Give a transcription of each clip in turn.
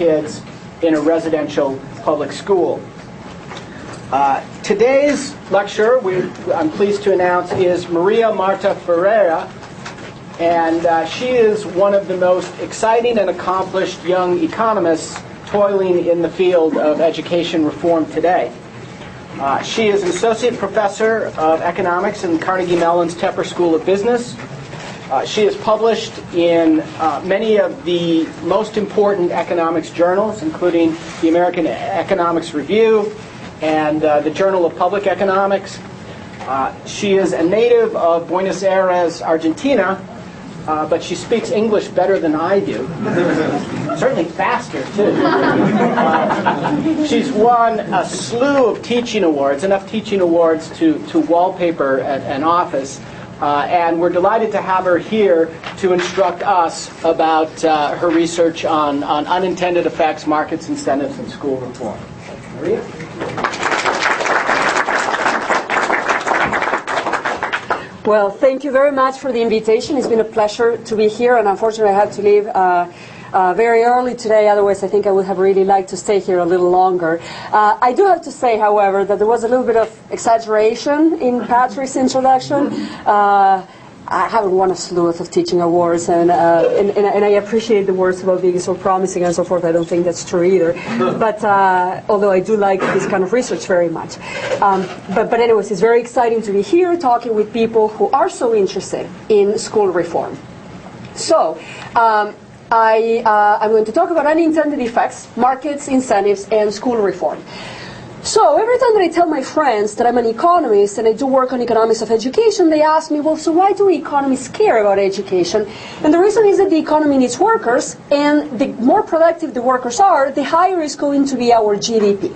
kids in a residential public school. Today's lecturer, I'm pleased to announce, is Marta Ferreyra, and she is one of the most exciting and accomplished young economists toiling in the field of education reform today. She is an associate professor of economics in Carnegie Mellon's Tepper School of Business. She has published in many of the most important economics journals, including the American Economics Review and the Journal of Public Economics. She is a native of Buenos Aires, Argentina, but she speaks English better than I do. Certainly faster, too. She's won a slew of teaching awards, enough teaching awards to wallpaper an office. And we're delighted to have her here to instruct us about her research on unintended effects, markets, incentives, and school reform. Maria? Well, thank you very much for the invitation. It's been a pleasure to be here, and unfortunately I had to leave very early today. Otherwise, I think I would have really liked to stay here a little longer. I do have to say, however, that there was a little bit of exaggeration in Patrick's introduction. I haven't won a slew of teaching awards, and I appreciate the words about being so promising and so forth. I don't think that's true either. But although I do like this kind of research very much. But anyways, it's very exciting to be here talking with people who are so interested in school reform. So I'm going to talk about unintended effects, markets, incentives, and school reform. So every time that I tell my friends that I'm an economist and I do work on economics of education, they ask me, well, so why do economists care about education? And the reason is that the economy needs workers, and the more productive the workers are, the higher is going to be our GDP.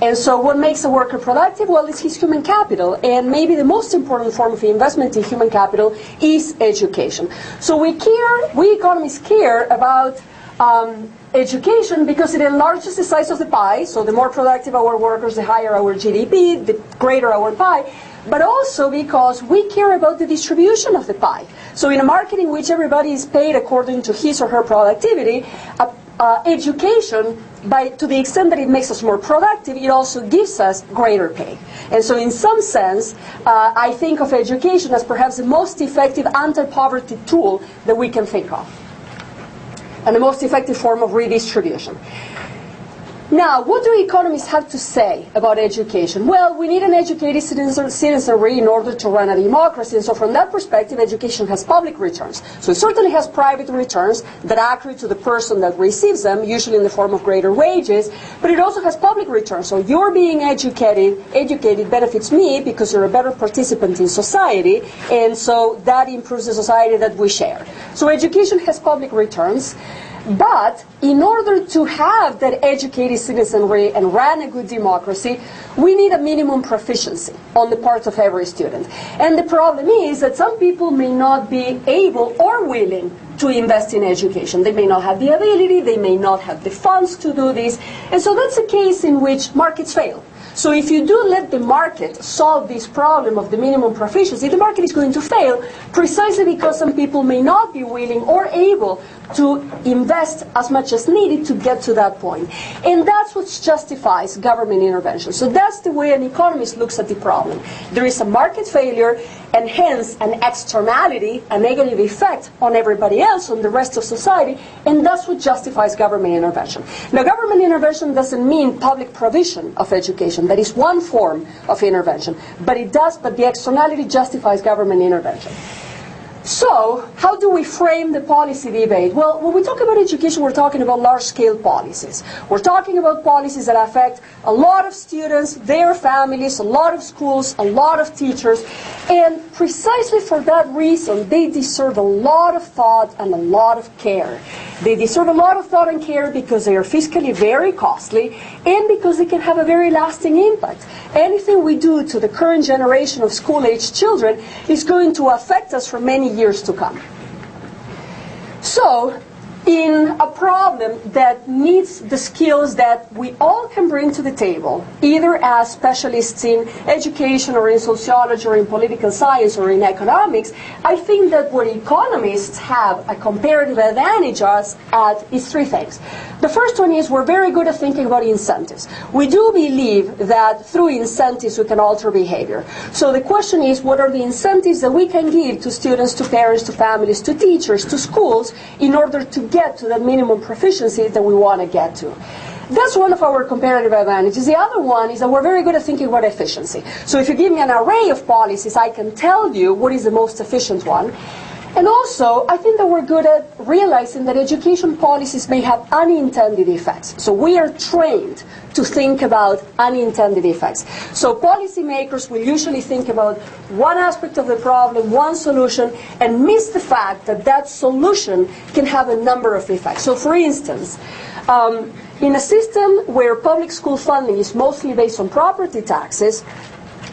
And so what makes a worker productive? Well, it's his human capital, and maybe the most important form of investment in human capital is education. So we economists care about education because it enlarges the size of the pie, so the more productive our workers, the higher our GDP, the greater our pie, but also because we care about the distribution of the pie. So in a market in which everybody is paid according to his or her productivity, education, to the extent that it makes us more productive, it also gives us greater pay. And so in some sense, I think of education as perhaps the most effective anti-poverty tool that we can think of, and the most effective form of redistribution. Now, what do economists have to say about education? Well, we need an educated citizenry in order to run a democracy, and so from that perspective, education has public returns. So it certainly has private returns that accrue to the person that receives them, usually in the form of greater wages, but it also has public returns. So your being educated benefits me because you're a better participant in society, and so that improves the society that we share. So education has public returns. But in order to have that educated citizenry and run a good democracy, we need a minimum proficiency on the part of every student. And the problem is that some people may not be able or willing to invest in education. They may not have the ability, they may not have the funds to do this. And so that's a case in which markets fail. So if you do let the market solve this problem of the minimum proficiency, the market is going to fail precisely because some people may not be willing or able to invest as much as needed to get to that point. And that's what justifies government intervention. So that's the way an economist looks at the problem. There is a market failure, and hence an externality, a negative effect on everybody else, on the rest of society, and that's what justifies government intervention. Now, government intervention doesn't mean public provision of education. That is one form of intervention, but the externality justifies government intervention. So, how do we frame the policy debate? Well, when we talk about education, we're talking about large-scale policies. We're talking about policies that affect a lot of students, their families, a lot of schools, a lot of teachers, and precisely for that reason, they deserve a lot of thought and a lot of care. They deserve a lot of thought and care because they are fiscally very costly and because they can have a very lasting impact. Anything we do to the current generation of school-aged children is going to affect us for many years to come. So, in a problem that needs the skills that we all can bring to the table, either as specialists in education or in sociology or in political science or in economics, I think that what economists have a comparative advantage us at is three things. The first one is we're very good at thinking about incentives. We do believe that through incentives we can alter behavior. So the question is, what are the incentives that we can give to students, to parents, to families, to teachers, to schools in order to get to that minimum proficiency that we want to get to? That's one of our comparative advantages. The other one is that we're very good at thinking about efficiency. So if you give me an array of policies, I can tell you what is the most efficient one. And also, I think that we're good at realizing that education policies may have unintended effects. So we are trained to think about unintended effects. So policymakers will usually think about one aspect of the problem, one solution, and miss the fact that that solution can have a number of effects. So for instance, in a system where public school funding is mostly based on property taxes,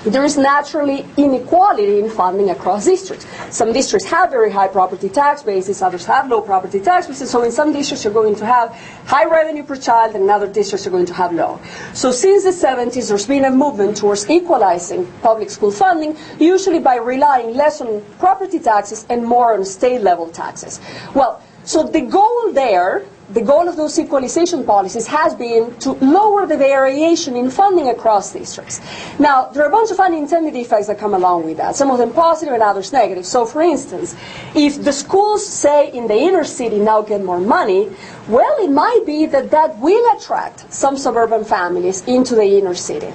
there is naturally inequality in funding across districts. Some districts have very high property tax bases, others have low property tax bases, so in some districts you're going to have high revenue per child and in other districts you're going to have low. So since the 70s there's been a movement towards equalizing public school funding, usually by relying less on property taxes and more on state level taxes. Well, so the goal there, the goal of those equalization policies has been to lower the variation in funding across districts. Now, there are a bunch of unintended effects that come along with that, some of them positive and others negative. So, for instance, if the schools, say, in the inner city now get more money, well, it might be that that will attract some suburban families into the inner city.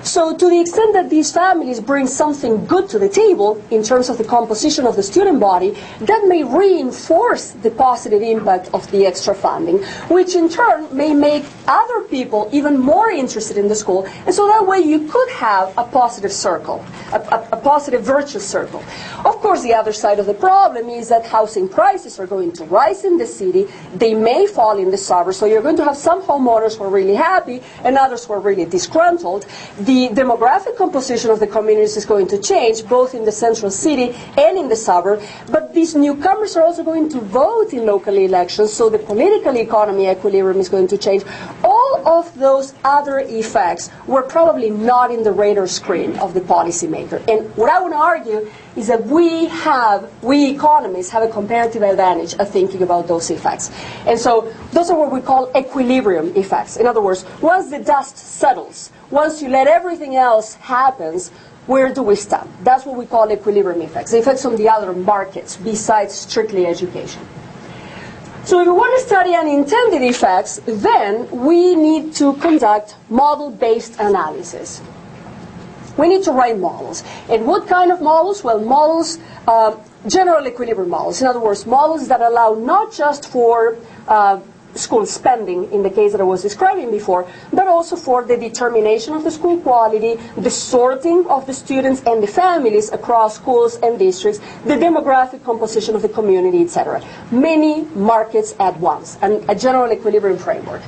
So to the extent that these families bring something good to the table in terms of the composition of the student body, that may reinforce the positive impact of the extra funding, which in turn may make other people even more interested in the school. And so that way you could have a positive circle, a positive virtuous circle. Of course, the other side of the problem is that housing prices are going to rise in the city. They may fall in the suburbs. So you're going to have some homeowners who are really happy and others who are really disgruntled. The demographic composition of the communities is going to change, both in the central city and in the suburb. But these newcomers are also going to vote in local elections, so the political economy equilibrium is going to change. All of those other effects were probably not in the radar screen of the policymaker. And what I want to argue is that we economists have a comparative advantage of thinking about those effects. And so those are what we call equilibrium effects. In other words, once the dust settles, once you let everything else happen, where do we stand? That's what we call equilibrium effects, the effects on the other markets besides strictly education. So if we want to study unintended effects, then we need to conduct model-based analysis. We need to write models. And what kind of models? Well, models, general equilibrium models. In other words, models that allow not just for school spending, in the case that I was describing before, but also for the determination of the school quality, the sorting of the students and the families across schools and districts, the demographic composition of the community, etc. Many markets at once, and a general equilibrium framework.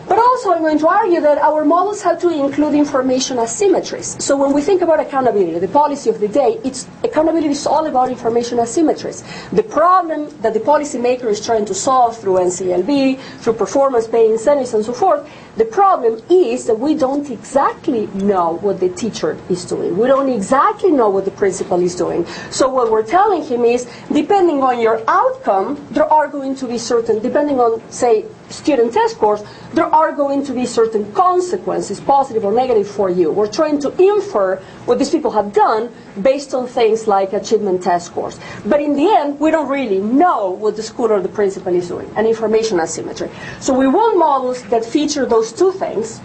But also I'm going to argue that our models have to include information asymmetries. So when we think about accountability, the policy of the day, accountability is all about information asymmetries. The problem that the policymaker is trying to solve through NCLB, through performance-pay incentives and so forth, the problem is that we don't exactly know what the teacher is doing. We don't exactly know what the principal is doing. So what we're telling him is, depending on your outcome, there are going to be certain, depending on, say, student test scores, there are going to be certain consequences, positive or negative, for you. We're trying to infer what these people have done based on things like achievement test scores. But in the end, we don't really know what the school or the principal is doing, an information asymmetry. So we want models that feature those two things.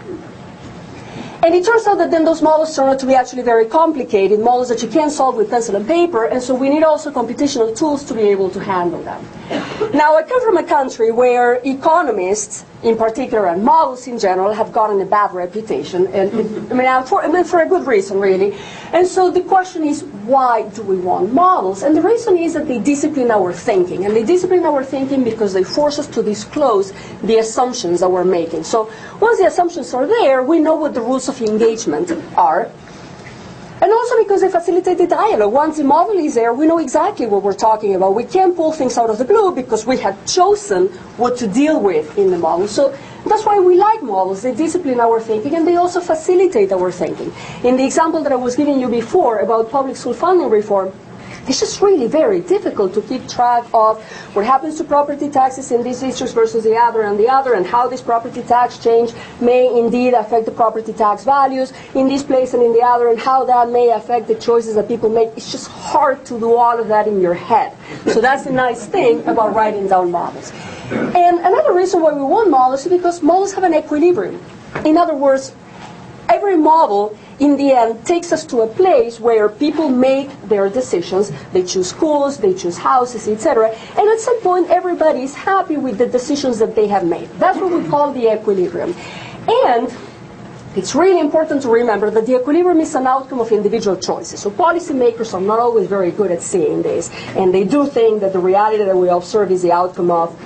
And it turns out that then those models turn out to be actually very complicated, models that you can't solve with pencil and paper, and so we need also computational tools to be able to handle them. Now, I come from a country where economists, in particular, and models in general, have gotten a bad reputation, and for a good reason, really. And so the question is, why do we want models? And the reason is that they discipline our thinking, and they discipline our thinking because they force us to disclose the assumptions that we're making. So once the assumptions are there, we know what the rules of engagement are. And also because they facilitate the dialogue. Once the model is there, we know exactly what we're talking about. We can't pull things out of the blue because we have chosen what to deal with in the model. So that's why we like models. They discipline our thinking and they also facilitate our thinking. In the example that I was giving you before about public school funding reform, it's just really very difficult to keep track of what happens to property taxes in these districts versus the other, and how this property tax change may indeed affect the property tax values in this place and in the other, and how that may affect the choices that people make. It's just hard to do all of that in your head. So that's the nice thing about writing down models. And another reason why we want models is because models have an equilibrium. In other words, every model in the end takes us to a place where people make their decisions. They choose schools, they choose houses, etc. And at some point everybody is happy with the decisions that they have made. That's what we call the equilibrium. And it's really important to remember that the equilibrium is an outcome of individual choices. So policymakers are not always very good at seeing this, and they do think that the reality that we observe is the outcome of,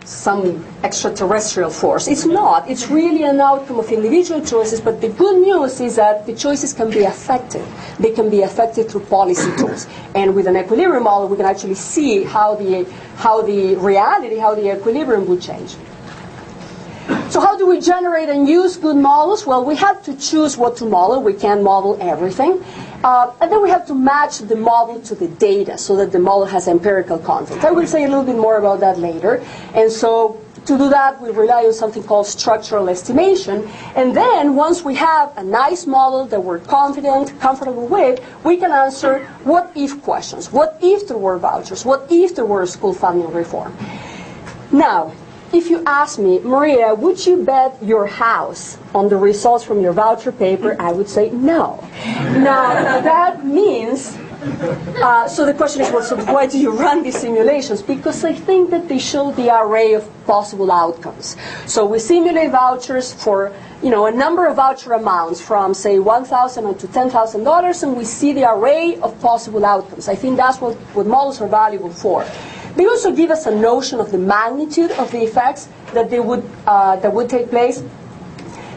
some extraterrestrial force. It's not. It's really an outcome of individual choices, but the good news is that the choices can be affected. They can be affected through policy tools. And with an equilibrium model, we can actually see how the equilibrium would change. So how do we generate and use good models? Well, we have to choose what to model. We can't model everything. And then we have to match the model to the data so that the model has empirical content. I will say a little bit more about that later. And so to do that, we rely on something called structural estimation. And then once we have a nice model that we're comfortable with, we can answer what if questions. What if there were vouchers? What if there were school funding reform? Now, if you ask me, Maria, would you bet your house on the results from your voucher paper? I would say no. Now, that means, so the question is, well, so why do you run these simulations? Because I think that they show the array of possible outcomes. So we simulate vouchers for, a number of voucher amounts from, say, $1,000 to $10,000, and we see the array of possible outcomes. I think that's what models are valuable for. They also give us a notion of the magnitude of the effects that would take place.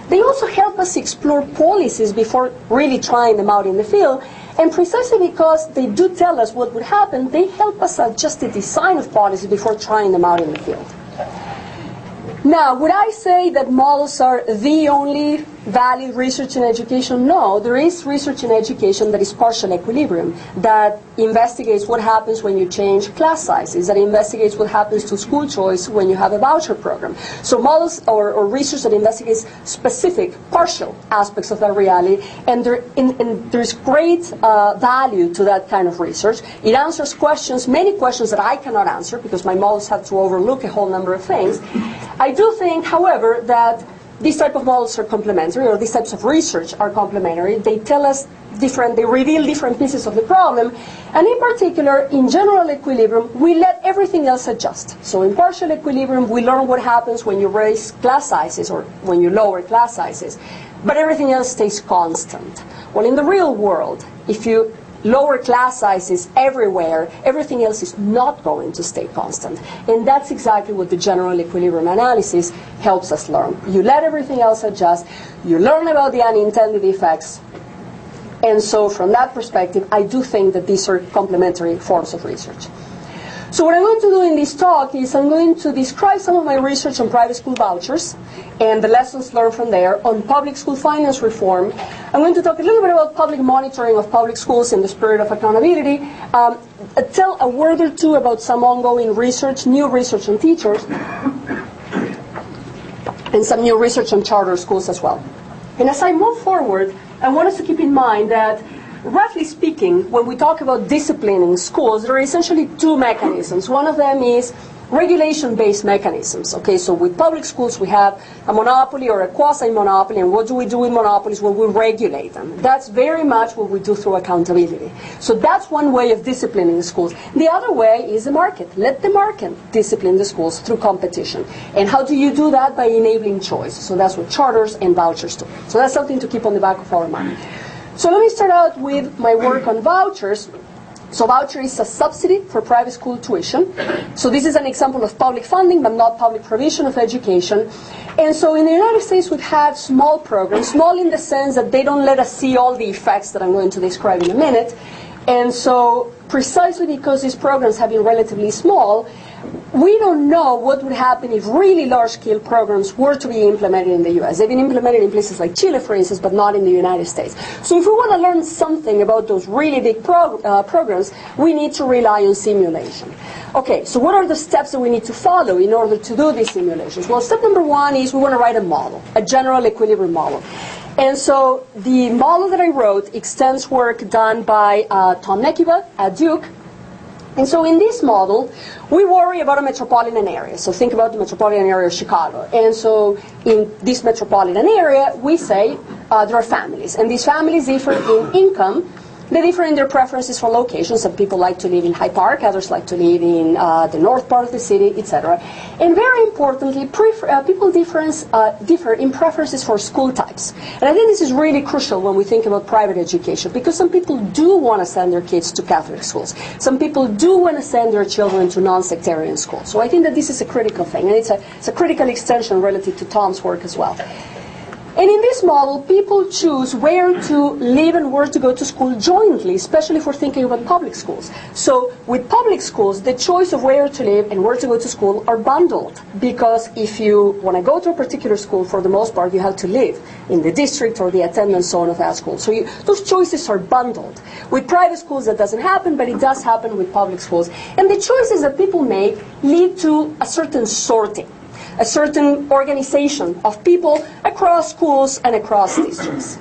They also help us explore policies before really trying them out in the field. And precisely because they do tell us what would happen, they help us adjust the design of policies before trying them out in the field. Now, would I say that models are the only valid research in education? No, there is research in education that is partial equilibrium, that investigates what happens when you change class sizes, that investigates what happens to school choice when you have a voucher program. So models or research that investigates specific, partial aspects of that reality, and there's great value to that kind of research. It answers questions, many questions that I cannot answer because my models have to overlook a whole number of things. I do think, however, that these type of models are complementary, or these types of research are complementary. They tell us they reveal different pieces of the problem, and in particular, in general equilibrium, we let everything else adjust. So in partial equilibrium, we learn what happens when you raise class sizes or when you lower class sizes, but everything else stays constant. Well, in the real world, if you lower class sizes everywhere, everything else is not going to stay constant. And that's exactly what the general equilibrium analysis helps us learn. You let everything else adjust, you learn about the unintended effects, and so from that perspective, I do think that these are complementary forms of research. So what I'm going to do in this talk is I'm going to describe some of my research on private school vouchers and the lessons learned from there, on public school finance reform. I'm going to talk a little bit about public monitoring of public schools in the spirit of accountability, tell a word or two about some ongoing research, new research on teachers, and some new research on charter schools as well. And as I move forward, I want us to keep in mind that roughly speaking, when we talk about discipline in schools, there are essentially two mechanisms. One of them is regulation-based mechanisms. Okay, so with public schools, we have a monopoly or a quasi-monopoly, and what do we do with monopolies? Well, we regulate them. That's very much what we do through accountability. So that's one way of disciplining schools. The other way is the market. Let the market discipline the schools through competition. And how do you do that? By enabling choice. So that's what charters and vouchers do. So that's something to keep on the back of our mind. So let me start out with my work on vouchers. So voucher is a subsidy for private school tuition. So this is an example of public funding, but not public provision of education. And so in the United States, we've had small programs, small in the sense that they don't let us see all the effects that I'm going to describe in a minute. And so precisely because these programs have been relatively small, we don't know what would happen if really large-scale programs were to be implemented in the U.S. They've been implemented in places like Chile, for instance, but not in the United States. So if we want to learn something about those really big programs, we need to rely on simulation. Okay, so what are the steps that we need to follow in order to do these simulations? Well, step number one is we want to write a model, a general equilibrium model. And so the model that I wrote extends work done by Tom Nekiva at Duke. And so in this model, we worry about a metropolitan area. So think about the metropolitan area of Chicago. And so in this metropolitan area, we say there are families. And these families differ in income. They differ in their preferences for locations. Some people like to live in Hyde Park, others like to live in the north part of the city, etc. And very importantly, people differ in preferences for school types. And I think this is really crucial when we think about private education, because some people do want to send their kids to Catholic schools. Some people do want to send their children to non-sectarian schools. So I think that this is a critical thing, and it's a critical extension relative to Tom's work as well. And in this model, people choose where to live and where to go to school jointly, especially if we're thinking about public schools. So with public schools, the choice of where to live and where to go to school are bundled, because if you want to go to a particular school, for the most part, you have to live in the district or the attendance zone of that school. So those choices are bundled. With private schools, that doesn't happen, but it does happen with public schools. And the choices that people make lead to a certain sorting, a certain organization of people across schools and across districts.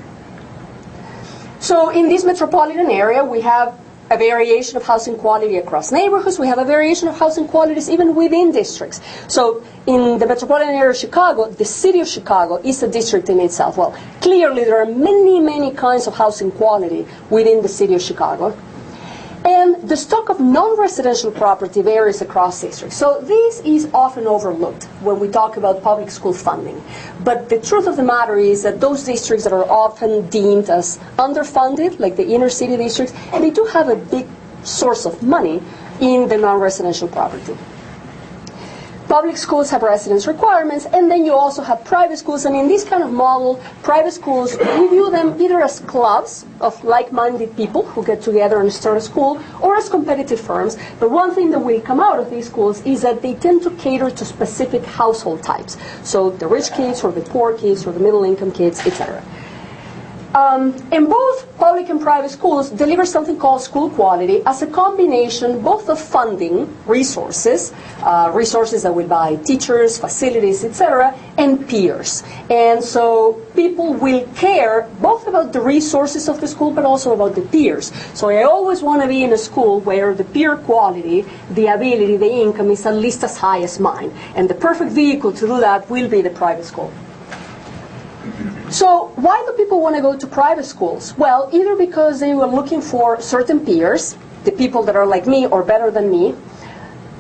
So in this metropolitan area, we have a variation of housing quality across neighborhoods. We have a variation of housing qualities even within districts. So in the metropolitan area of Chicago, the city of Chicago is a district in itself. Well, clearly there are many, many kinds of housing quality within the city of Chicago. And the stock of non-residential property varies across districts. So this is often overlooked when we talk about public school funding. But the truth of the matter is that those districts that are often deemed as underfunded, like the inner city districts, they do have a big source of money in the non-residential property. Public schools have residence requirements, and then you also have private schools. And in this kind of model, private schools, we view them either as clubs of like-minded people who get together and start a school, or as competitive firms. But one thing that will come out of these schools is that they tend to cater to specific household types. So the rich kids, or the poor kids, or the middle-income kids, etc. And both public and private schools deliver something called school quality as a combination both of funding, resources that will buy teachers, facilities, etc., and peers. And so people will care both about the resources of the school, but also about the peers. So I always want to be in a school where the peer quality, the ability, the income is at least as high as mine. And the perfect vehicle to do that will be the private school. So why do people want to go to private schools? Well, either because they were looking for certain peers, the people that are like me or better than me,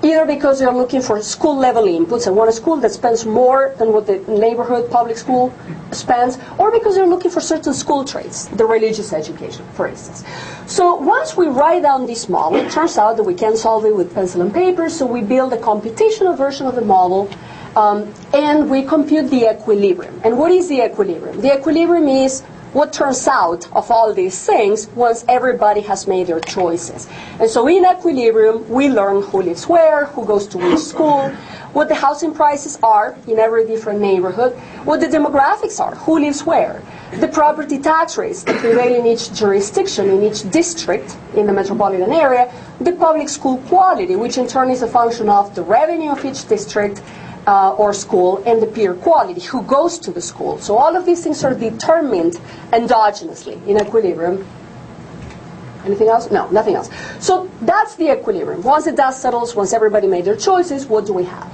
either because they're looking for school level inputs and want a school that spends more than what the neighborhood public school spends, or because they're looking for certain school traits, the religious education, for instance. So once we write down this model, it turns out that we can solve it with pencil and paper, so we build a computational version of the model. And we compute the equilibrium. And what is the equilibrium? The equilibrium is what turns out of all these things once everybody has made their choices. And so in equilibrium, we learn who lives where, who goes to which school, what the housing prices are in every different neighborhood, what the demographics are, who lives where, the property tax rates that prevail in each jurisdiction, in each district in the metropolitan area, the public school quality, which in turn is a function of the revenue of each district, or school, and the peer quality, who goes to the school. So all of these things are determined endogenously in equilibrium. Anything else? No, nothing else. So that's the equilibrium. Once the dust settles, once everybody made their choices, what do we have?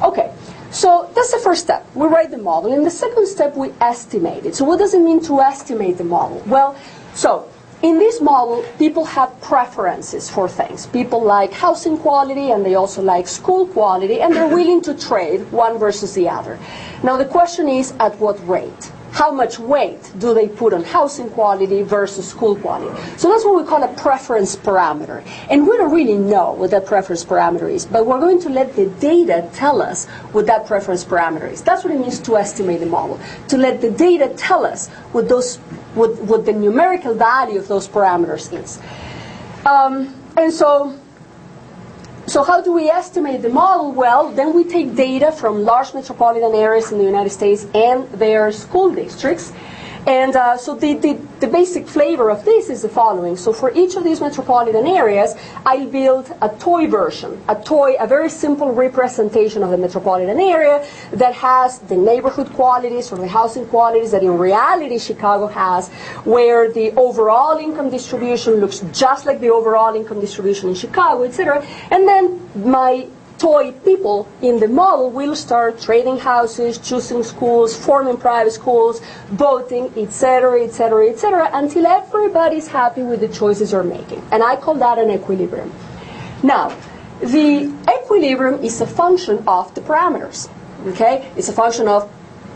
Okay, so that's the first step. We write the model. In the second step, we estimate it. So what does it mean to estimate the model? Well, so in this model, people have preferences for things. People like housing quality, and they also like school quality, and they're willing to trade one versus the other. Now the question is, at what rate? how much weight do they put on housing quality versus school quality. So that's what we call a preference parameter. And we don't really know what that preference parameter is, but we're going to let the data tell us what that preference parameter is. That's what it means to estimate the model, to let the data tell us what the numerical value of those parameters is. And so how do we estimate the model? Well, then we take data from large metropolitan areas in the United States and their school districts. And so the basic flavor of this is the following. So for each of these metropolitan areas, I build a toy version, a very simple representation of the metropolitan area that has the neighborhood qualities or the housing qualities that in reality Chicago has, where the overall income distribution looks just like the overall income distribution in Chicago, etc. And then my toy people in the model will start trading houses, choosing schools, forming private schools, voting, etc., etc., etc., until everybody's happy with the choices they're making. And I call that an equilibrium. Now, the equilibrium is a function of the parameters. Okay? It's a function of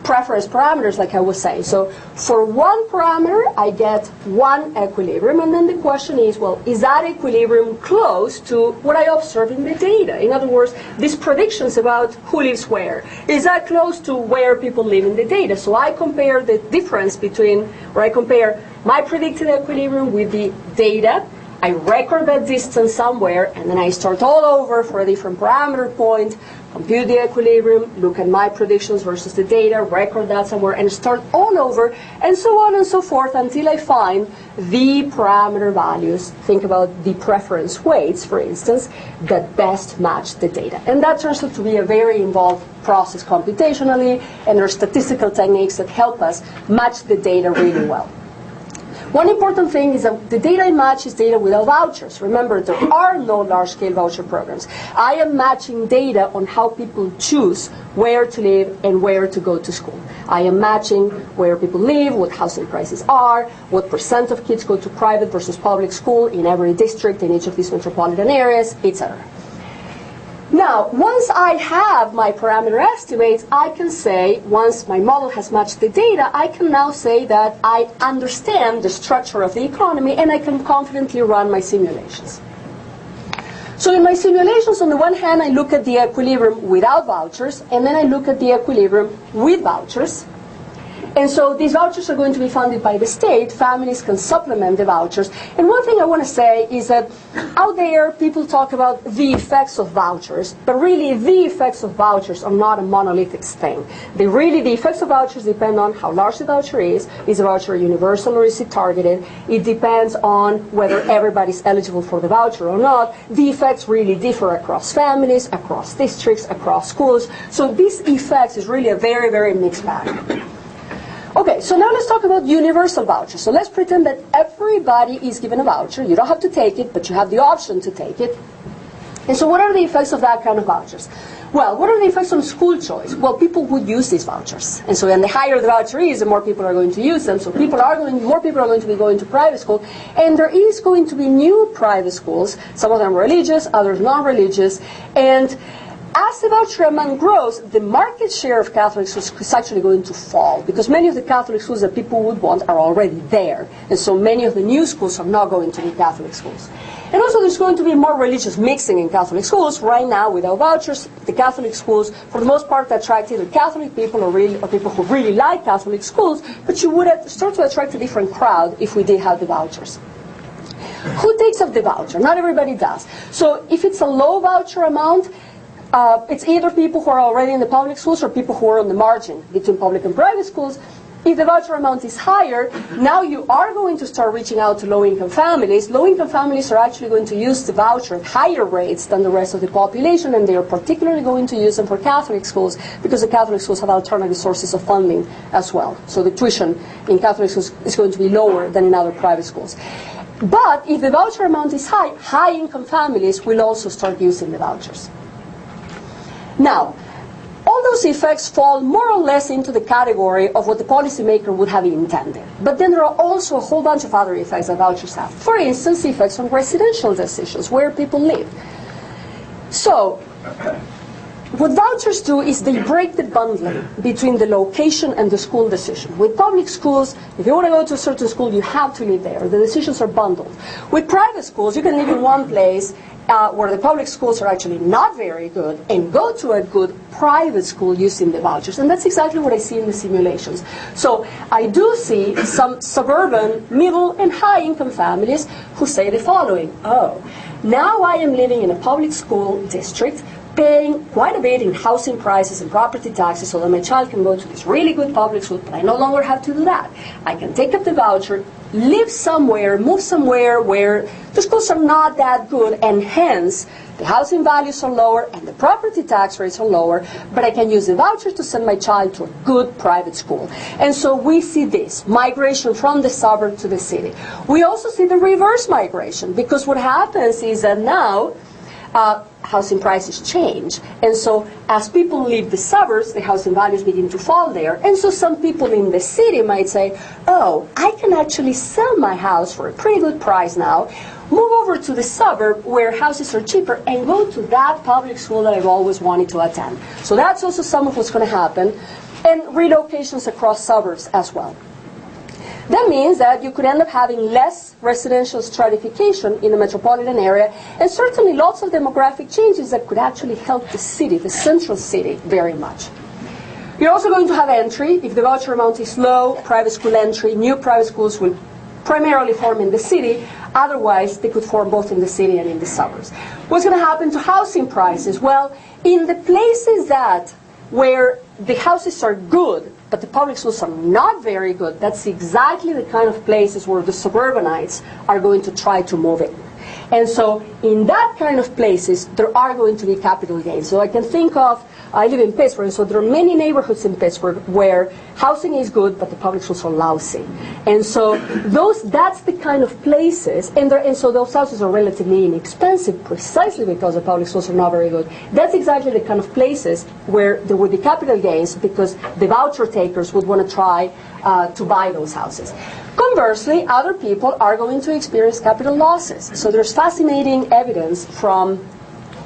preference parameters, like I was saying. So for one parameter, I get one equilibrium, and then the question is, well, is that equilibrium close to what I observe in the data? In other words, these predictions about who lives where, is that close to where people live in the data? So I compare the difference between, or I compare my predicted equilibrium with the data, I record that distance somewhere, and then I start all over for a different parameter point, compute the equilibrium, look at my predictions versus the data, record that somewhere, and start all over, and so on and so forth until I find the parameter values, think about the preference weights, for instance, that best match the data. And that turns out to be a very involved process computationally, and there are statistical techniques that help us match the data really well. One important thing is that the data I match is data without vouchers. Remember, there are no large-scale voucher programs. I am matching data on how people choose where to live and where to go to school. I am matching where people live, what housing prices are, what % of kids go to private versus public school in every district in each of these metropolitan areas, etc. Now, once I have my parameter estimates, I can say, once my model has matched the data, I can now say that I understand the structure of the economy and I can confidently run my simulations. So in my simulations, on the one hand, I look at the equilibrium without vouchers, and then I look at the equilibrium with vouchers. And so these vouchers are going to be funded by the state. Families can supplement the vouchers. And one thing I want to say is that out there, people talk about the effects of vouchers, but really the effects of vouchers are not a monolithic thing. The effects of vouchers depend on how large the voucher is the voucher universal or is it targeted? It depends on whether everybody's eligible for the voucher or not. The effects really differ across families, across districts, across schools. So these effects is really a very, very mixed bag. Okay, so now let's talk about universal vouchers. So let's pretend that everybody is given a voucher. You don't have to take it, but you have the option to take it. And so what are the effects of that kind of vouchers? Well, what are the effects on school choice? Well, people would use these vouchers. And so then the higher the voucher is, the more people are going to use them. So more people are going to be going to private school. And there is going to be new private schools. Some of them religious, others non-religious. And as the voucher amount grows, the market share of Catholic schools is actually going to fall because many of the Catholic schools that people would want are already there. And so many of the new schools are not going to be Catholic schools. And also there's going to be more religious mixing in Catholic schools. Right now, without vouchers, the Catholic schools, for the most part, attract either Catholic people or people who really like Catholic schools, but you would start to attract a different crowd if we did have the vouchers. Who takes up the voucher? Not everybody does. So if it's a low voucher amount, it's either people who are already in the public schools or people who are on the margin between public and private schools. If the voucher amount is higher, now you are going to start reaching out to low-income families. Low-income families are actually going to use the voucher at higher rates than the rest of the population, and they are particularly going to use them for Catholic schools because the Catholic schools have alternative sources of funding as well. So the tuition in Catholic schools is going to be lower than in other private schools. But if the voucher amount is high, high-income families will also start using the vouchers. Now, all those effects fall more or less into the category of what the policymaker would have intended. But then there are also a whole bunch of other effects that vouchers have. For instance, effects on residential decisions, where people live. So, what vouchers do is they break the bundling between the location and the school decision. With public schools, if you want to go to a certain school, you have to live there. The decisions are bundled. With private schools, you can live in one place where the public schools are actually not very good and go to a good private school using the vouchers. And that's exactly what I see in the simulations. So I do see some suburban, middle, and high-income families who say the following: oh, now I am living in a public school district, paying quite a bit in housing prices and property taxes so that my child can go to this really good public school, but I no longer have to do that. I can take up the voucher, live somewhere, move somewhere where the schools are not that good, and hence the housing values are lower and the property tax rates are lower, but I can use the voucher to send my child to a good private school. And so we see this migration from the suburb to the city. We also see the reverse migration, because what happens is that now housing prices change, and so as people leave the suburbs, the housing values begin to fall there, and so some people in the city might say, oh, I can actually sell my house for a pretty good price now, move over to the suburb where houses are cheaper, and go to that public school that I've always wanted to attend. So that's also some of what's going to happen, and relocations across suburbs as well. That means that you could end up having less residential stratification in the metropolitan area, and certainly lots of demographic changes that could actually help the city, the central city, very much. You're also going to have entry. If the voucher amount is low, private school entry, new private schools will primarily form in the city. Otherwise, they could form both in the city and in the suburbs. What's going to happen to housing prices? Well, in the places where the houses are good, but the public schools are not very good, that's exactly the kind of places where the suburbanites are going to try to move in. And so in that kind of places, there are going to be capital gains. So I can think of, I live in Pittsburgh, so there are many neighborhoods in Pittsburgh where housing is good, but the public schools are lousy. And so that's the kind of places, and so those houses are relatively inexpensive precisely because the public schools are not very good. That's exactly the kind of places where there would be capital gains, because the voucher takers would want to try to buy those houses. Conversely, other people are going to experience capital losses. So there's fascinating evidence from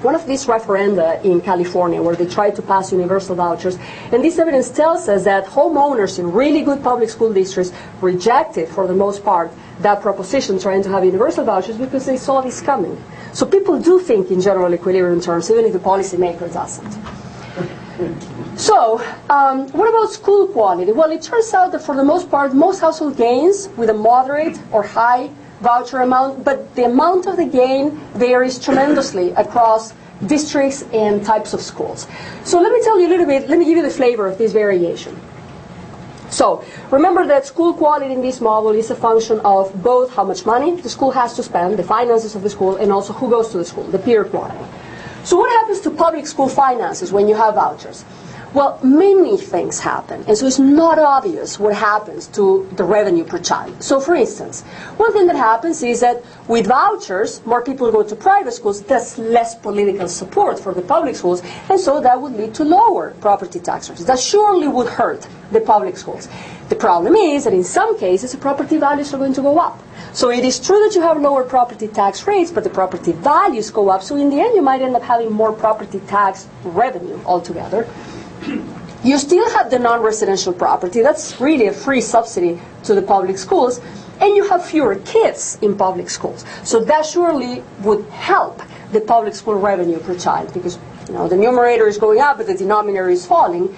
one of these referenda in California where they tried to pass universal vouchers. And this evidence tells us that homeowners in really good public school districts rejected, for the most part, that proposition trying to have universal vouchers because they saw this coming. So people do think in general equilibrium terms, even if the policymaker doesn't. So, what about school quality? Well, it turns out that for the most part, most household gains with a moderate or high voucher amount, but the amount of the gain varies tremendously across districts and types of schools. So let me tell you a little bit, let me give you the flavor of this variation. So, remember that school quality in this model is a function of both how much money the school has to spend, the finances of the school, and also who goes to the school, the peer quality. So what happens to public school finances when you have vouchers? Well, many things happen, and so it's not obvious what happens to the revenue per child. So for instance, one thing that happens is that with vouchers, more people go to private schools, there's less political support for the public schools, and so that would lead to lower property tax rates. That surely would hurt the public schools. The problem is that in some cases, the property values are going to go up. So it is true that you have lower property tax rates, but the property values go up, so in the end you might end up having more property tax revenue altogether. You still have the non-residential property. That's really a free subsidy to the public schools. And you have fewer kids in public schools. So that surely would help the public school revenue per child, because the numerator is going up, but the denominator is falling.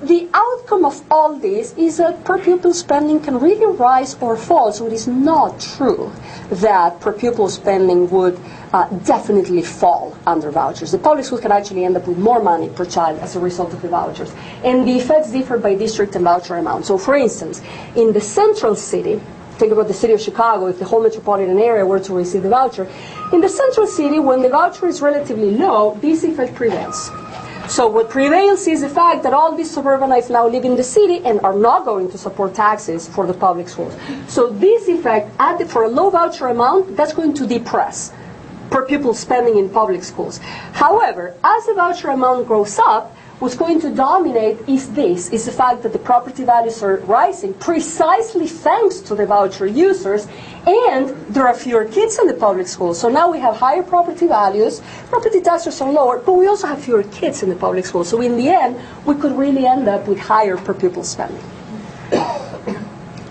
The outcome of all this is that per pupil spending can really rise or fall. So it is not true that per pupil spending would definitely fall under vouchers. The public school can actually end up with more money per child as a result of the vouchers. And the effects differ by district and voucher amount. So for instance, in the central city, think about the city of Chicago, if the whole metropolitan area were to receive the voucher, in the central city, when the voucher is relatively low, this effect prevails. So what prevails is the fact that all these suburbanites now live in the city and are not going to support taxes for the public schools. So this effect, for a low voucher amount, that's going to depress per pupil spending in public schools. However, as the voucher amount grows up, what's going to dominate is the fact that the property values are rising precisely thanks to the voucher users, and there are fewer kids in the public schools. So now we have higher property values, property taxes are lower, but we also have fewer kids in the public schools. So in the end, we could really end up with higher per pupil spending.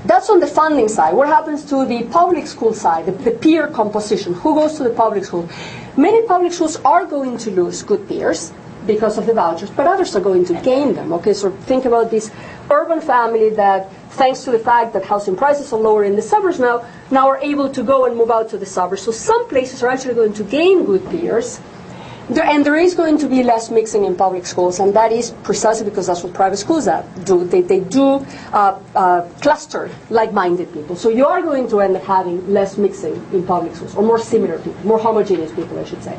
That's on the funding side. What happens to the public school side, the peer composition? Who goes to the public school? Many public schools are going to lose good peers because of the vouchers, but others are going to gain them. Okay, so think about this urban family that, thanks to the fact that housing prices are lower in the suburbs now are able to go and move out to the suburbs. So some places are actually going to gain good peers. And there is going to be less mixing in public schools, and that is precisely because that's what private schools do. They do cluster like-minded people. So you are going to end up having less mixing in public schools, or more similar people, more homogeneous people, I should say.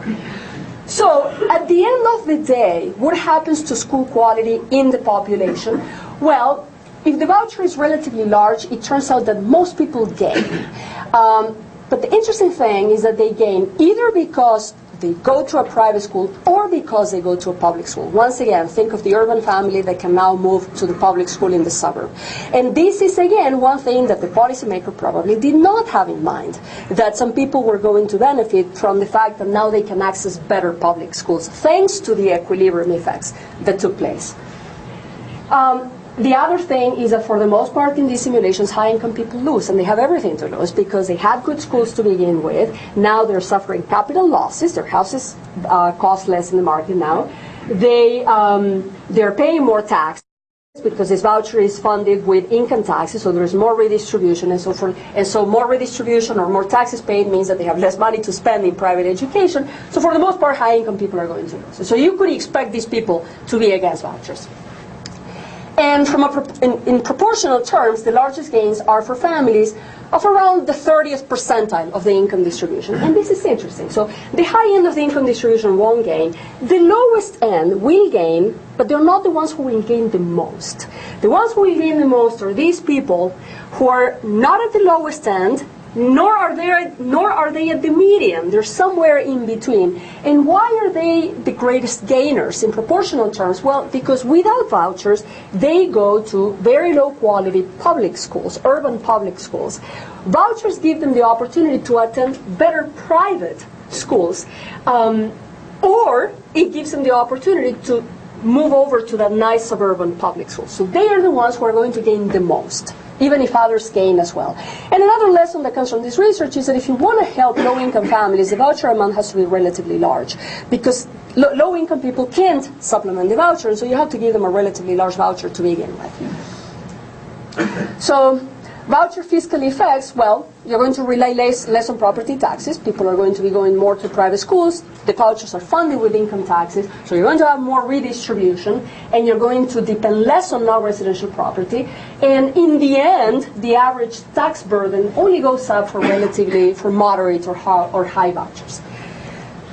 So at the end of the day, what happens to school quality in the population? Well, if the voucher is relatively large, it turns out that most people gain. But the interesting thing is that they gain either because they go to a private school or because they go to a public school. Once again, think of the urban family that can now move to the public school in the suburb. And this is, again, one thing that the policymaker probably did not have in mind, that some people were going to benefit from the fact that now they can access better public schools, thanks to the equilibrium effects that took place. The other thing is that for the most part in these simulations, high-income people lose, and they have everything to lose because they had good schools to begin with. Now they're suffering capital losses. Their houses cost less in the market now. They're paying more tax because this voucher is funded with income taxes, so there's more redistribution, and so more redistribution or more taxes paid means that they have less money to spend in private education. So for the most part, high-income people are going to lose. So you could expect these people to be against vouchers. And in proportional terms, the largest gains are for families of around the 30th percentile of the income distribution. And this is interesting. So the high end of the income distribution won't gain. The lowest end will gain, but they're not the ones who will gain the most. The ones who will gain the most are these people who are not at the lowest end, nor are they at the median. They're somewhere in between. And why are they the greatest gainers in proportional terms? Well, because without vouchers, they go to very low quality public schools, urban public schools. Vouchers give them the opportunity to attend better private schools, or it gives them the opportunity to move over to that nice suburban public school. So they are the ones who are going to gain the most, even if others gain as well. And another lesson that comes from this research is that if you want to help low-income families, the voucher amount has to be relatively large, because low-income people can't supplement the voucher, and so you have to give them a relatively large voucher to begin with. So voucher fiscal effects, well, you're going to rely less on property taxes. People are going to be going more to private schools. The vouchers are funded with income taxes, so you're going to have more redistribution, and you're going to depend less on non-residential property. And in the end, the average tax burden only goes up for moderate or high vouchers.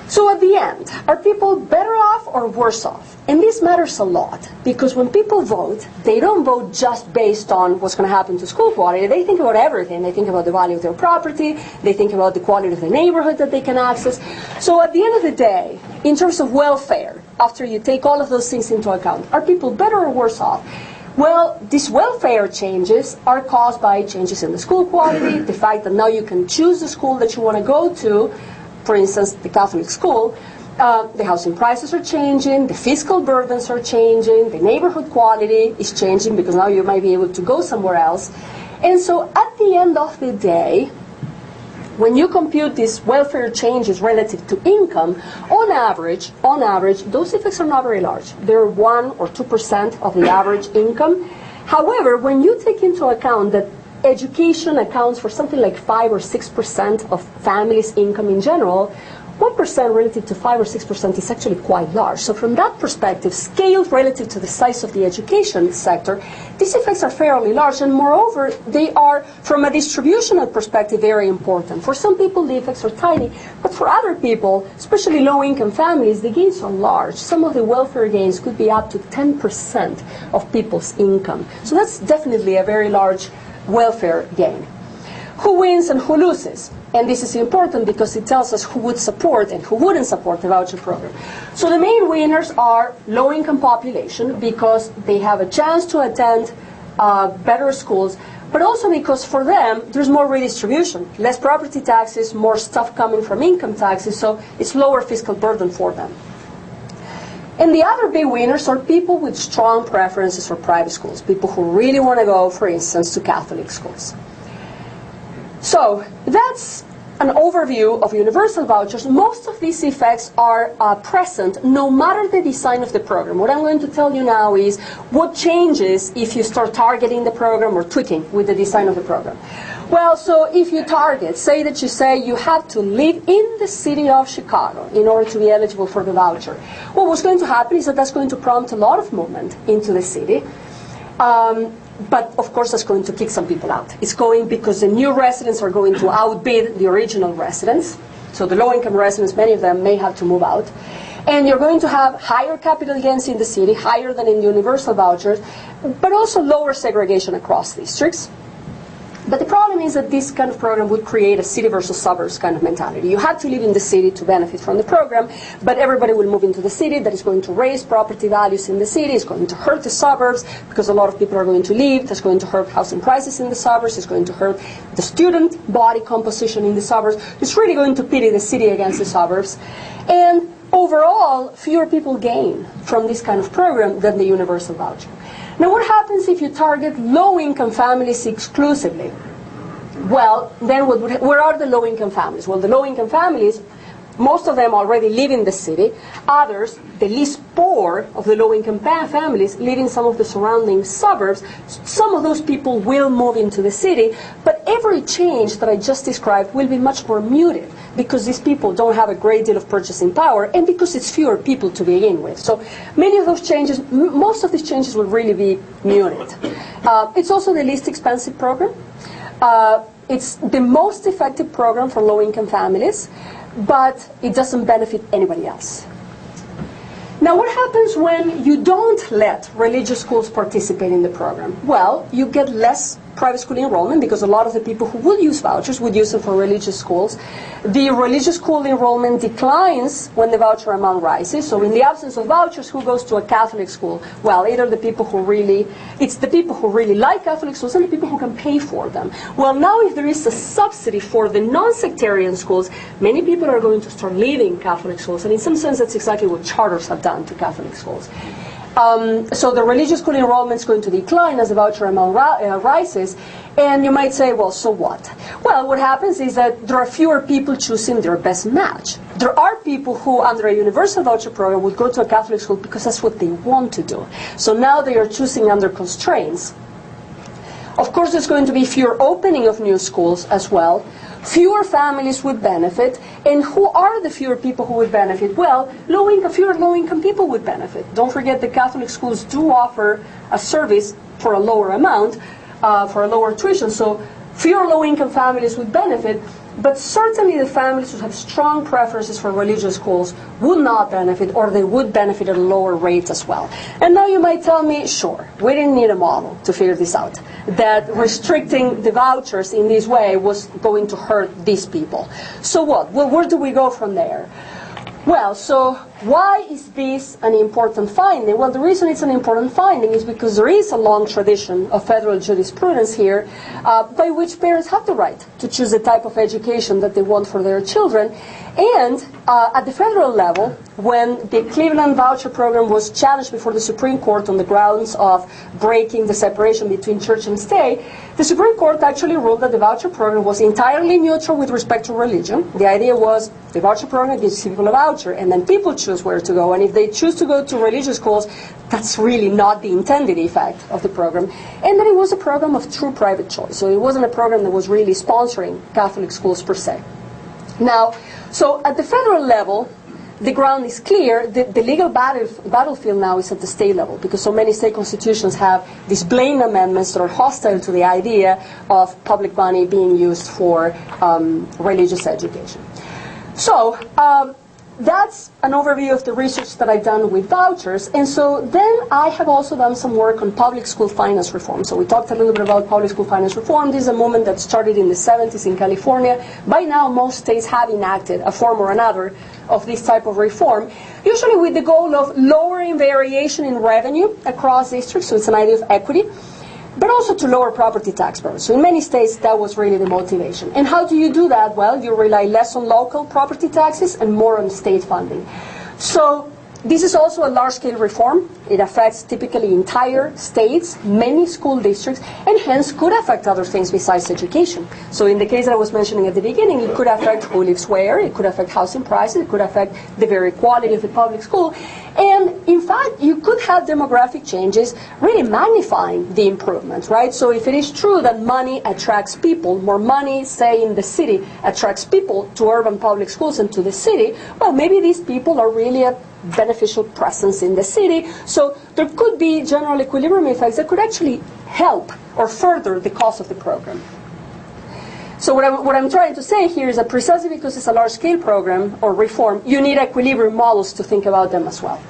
So at the end, are people better off or worse off? And this matters a lot, because when people vote, they don't vote just based on what's going to happen to school quality. They think about everything. They think about the value of their property. They think about the quality of the neighborhood that they can access. So at the end of the day, in terms of welfare, after you take all of those things into account, are people better or worse off? Well, these welfare changes are caused by changes in the school quality, the fact that now you can choose the school that you want to go to, for instance, the Catholic school. The housing prices are changing, the fiscal burdens are changing, the neighborhood quality is changing because now you might be able to go somewhere else. And so at the end of the day, when you compute these welfare changes relative to income, on average, those effects are not very large. They're 1 or 2% of the average income. However, when you take into account that education accounts for something like 5 or 6% of families' income in general, 1% relative to 5 or 6% is actually quite large. So from that perspective, scaled relative to the size of the education sector, these effects are fairly large, and moreover, they are, from a distributional perspective, very important. For some people, the effects are tiny, but for other people, especially low-income families, the gains are large. Some of the welfare gains could be up to 10% of people's income. So that's definitely a very large welfare gain. Who wins and who loses? And this is important because it tells us who would support and who wouldn't support the voucher program. So the main winners are low-income population because they have a chance to attend better schools, but also because for them there's more redistribution, less property taxes, more stuff coming from income taxes, so it's lower fiscal burden for them. And the other big winners are people with strong preferences for private schools, people who really want to go, for instance, to Catholic schools. So that's an overview of universal vouchers. Most of these effects are present no matter the design of the program. What I'm going to tell you now is what changes if you start targeting the program or tweaking with the design of the program. Well, so if you target, say that you say you have to live in the city of Chicago in order to be eligible for the voucher. Well, what's going to happen is that that's going to prompt a lot of movement into the city. But of course that's going to kick some people out. It's going because the new residents are going to outbid the original residents. So the low-income residents, many of them may have to move out. And you're going to have higher capital gains in the city, higher than in universal vouchers, but also lower segregation across districts. But the problem is that this kind of program would create a city versus suburbs kind of mentality. You have to live in the city to benefit from the program, but everybody will move into the city. That is going to raise property values in the city. It's going to hurt the suburbs because a lot of people are going to leave. That's going to hurt housing prices in the suburbs. It's going to hurt the student body composition in the suburbs. It's really going to pit the city against the suburbs. And overall, fewer people gain from this kind of program than the universal voucher. Now, what happens if you target low-income families exclusively? Well, then where are the low-income families? Well, the low-income families, most of them already live in the city. Others, the least poor of the low-income families, live in some of the surrounding suburbs. Some of those people will move into the city, but every change that I just described will be much more muted because these people don't have a great deal of purchasing power and because it's fewer people to begin with. So many of those changes, most of these changes will really be muted. It's also the least expensive program. It's the most effective program for low-income families, but it doesn't benefit anybody else. Now, what happens when you don't let religious schools participate in the program? Well, you get less private school enrollment because a lot of the people who would use vouchers would use them for religious schools. The religious school enrollment declines when the voucher amount rises. So in the absence of vouchers, who goes to a Catholic school? Well, either the people who really, it's the people who really like Catholic schools and the people who can pay for them. Well, now if there is a subsidy for the non-sectarian schools, many people are going to start leaving Catholic schools. And in some sense, that's exactly what charters have done to Catholic schools. So the religious school enrollment is going to decline as the voucher amount rises. And you might say, well, so what? Well, what happens is that there are fewer people choosing their best match. There are people who, under a universal voucher program, would go to a Catholic school because that's what they want to do. So now they are choosing under constraints. Of course, there's going to be fewer opening of new schools as well. Fewer families would benefit. And who are the fewer people who would benefit? Well, fewer low-income people would benefit. Don't forget that Catholic schools do offer a service for a lower amount, for a lower tuition. So fewer low-income families would benefit. But certainly the families who have strong preferences for religious schools would not benefit, or they would benefit at a lower rate as well. And now you might tell me, sure, we didn't need a model to figure this out, that restricting the vouchers in this way was going to hurt these people. So what? Well, where do we go from there? Well, so why is this an important finding? Well, the reason it's an important finding is because there is a long tradition of federal jurisprudence here by which parents have the right to choose the type of education that they want for their children. And at the federal level, when the Cleveland voucher program was challenged before the Supreme Court on the grounds of breaking the separation between church and state, the Supreme Court actually ruled that the voucher program was entirely neutral with respect to religion. The idea was the voucher program gives people a voucher, and then people choose where to go. And if they choose to go to religious schools, that's really not the intended effect of the program. And that it was a program of true private choice. So it wasn't a program that was really sponsoring Catholic schools per se. Now, so at the federal level, the ground is clear. The legal battlefield now is at the state level because so many state constitutions have these blatant amendments that are hostile to the idea of public money being used for religious education. So that's an overview of the research that I've done with vouchers. And so then I have also done some work on public school finance reform. So we talked a little bit about public school finance reform. This is a movement that started in the 70s in California. By now, most states have enacted a form or another of this type of reform, usually with the goal of lowering variation in revenue across districts. So it's an idea of equity, but also to lower property tax burdens. So in many states, that was really the motivation. And how do you do that? Well, you rely less on local property taxes and more on state funding. So this is also a large-scale reform. It affects typically entire states, many school districts, and hence could affect other things besides education. So in the case that I was mentioning at the beginning, it could affect who lives where, it could affect housing prices, it could affect the very quality of the public school. And in fact, you could have demographic changes really magnifying the improvement, right? So if it is true that money attracts people, more money, say, in the city attracts people to urban public schools and to the city, well, maybe these people are really a beneficial presence in the city. So there could be general equilibrium effects that could actually help or further the cause of the program. So what I'm trying to say here is that precisely because it's a large-scale program or reform, you need equilibrium models to think about them as well.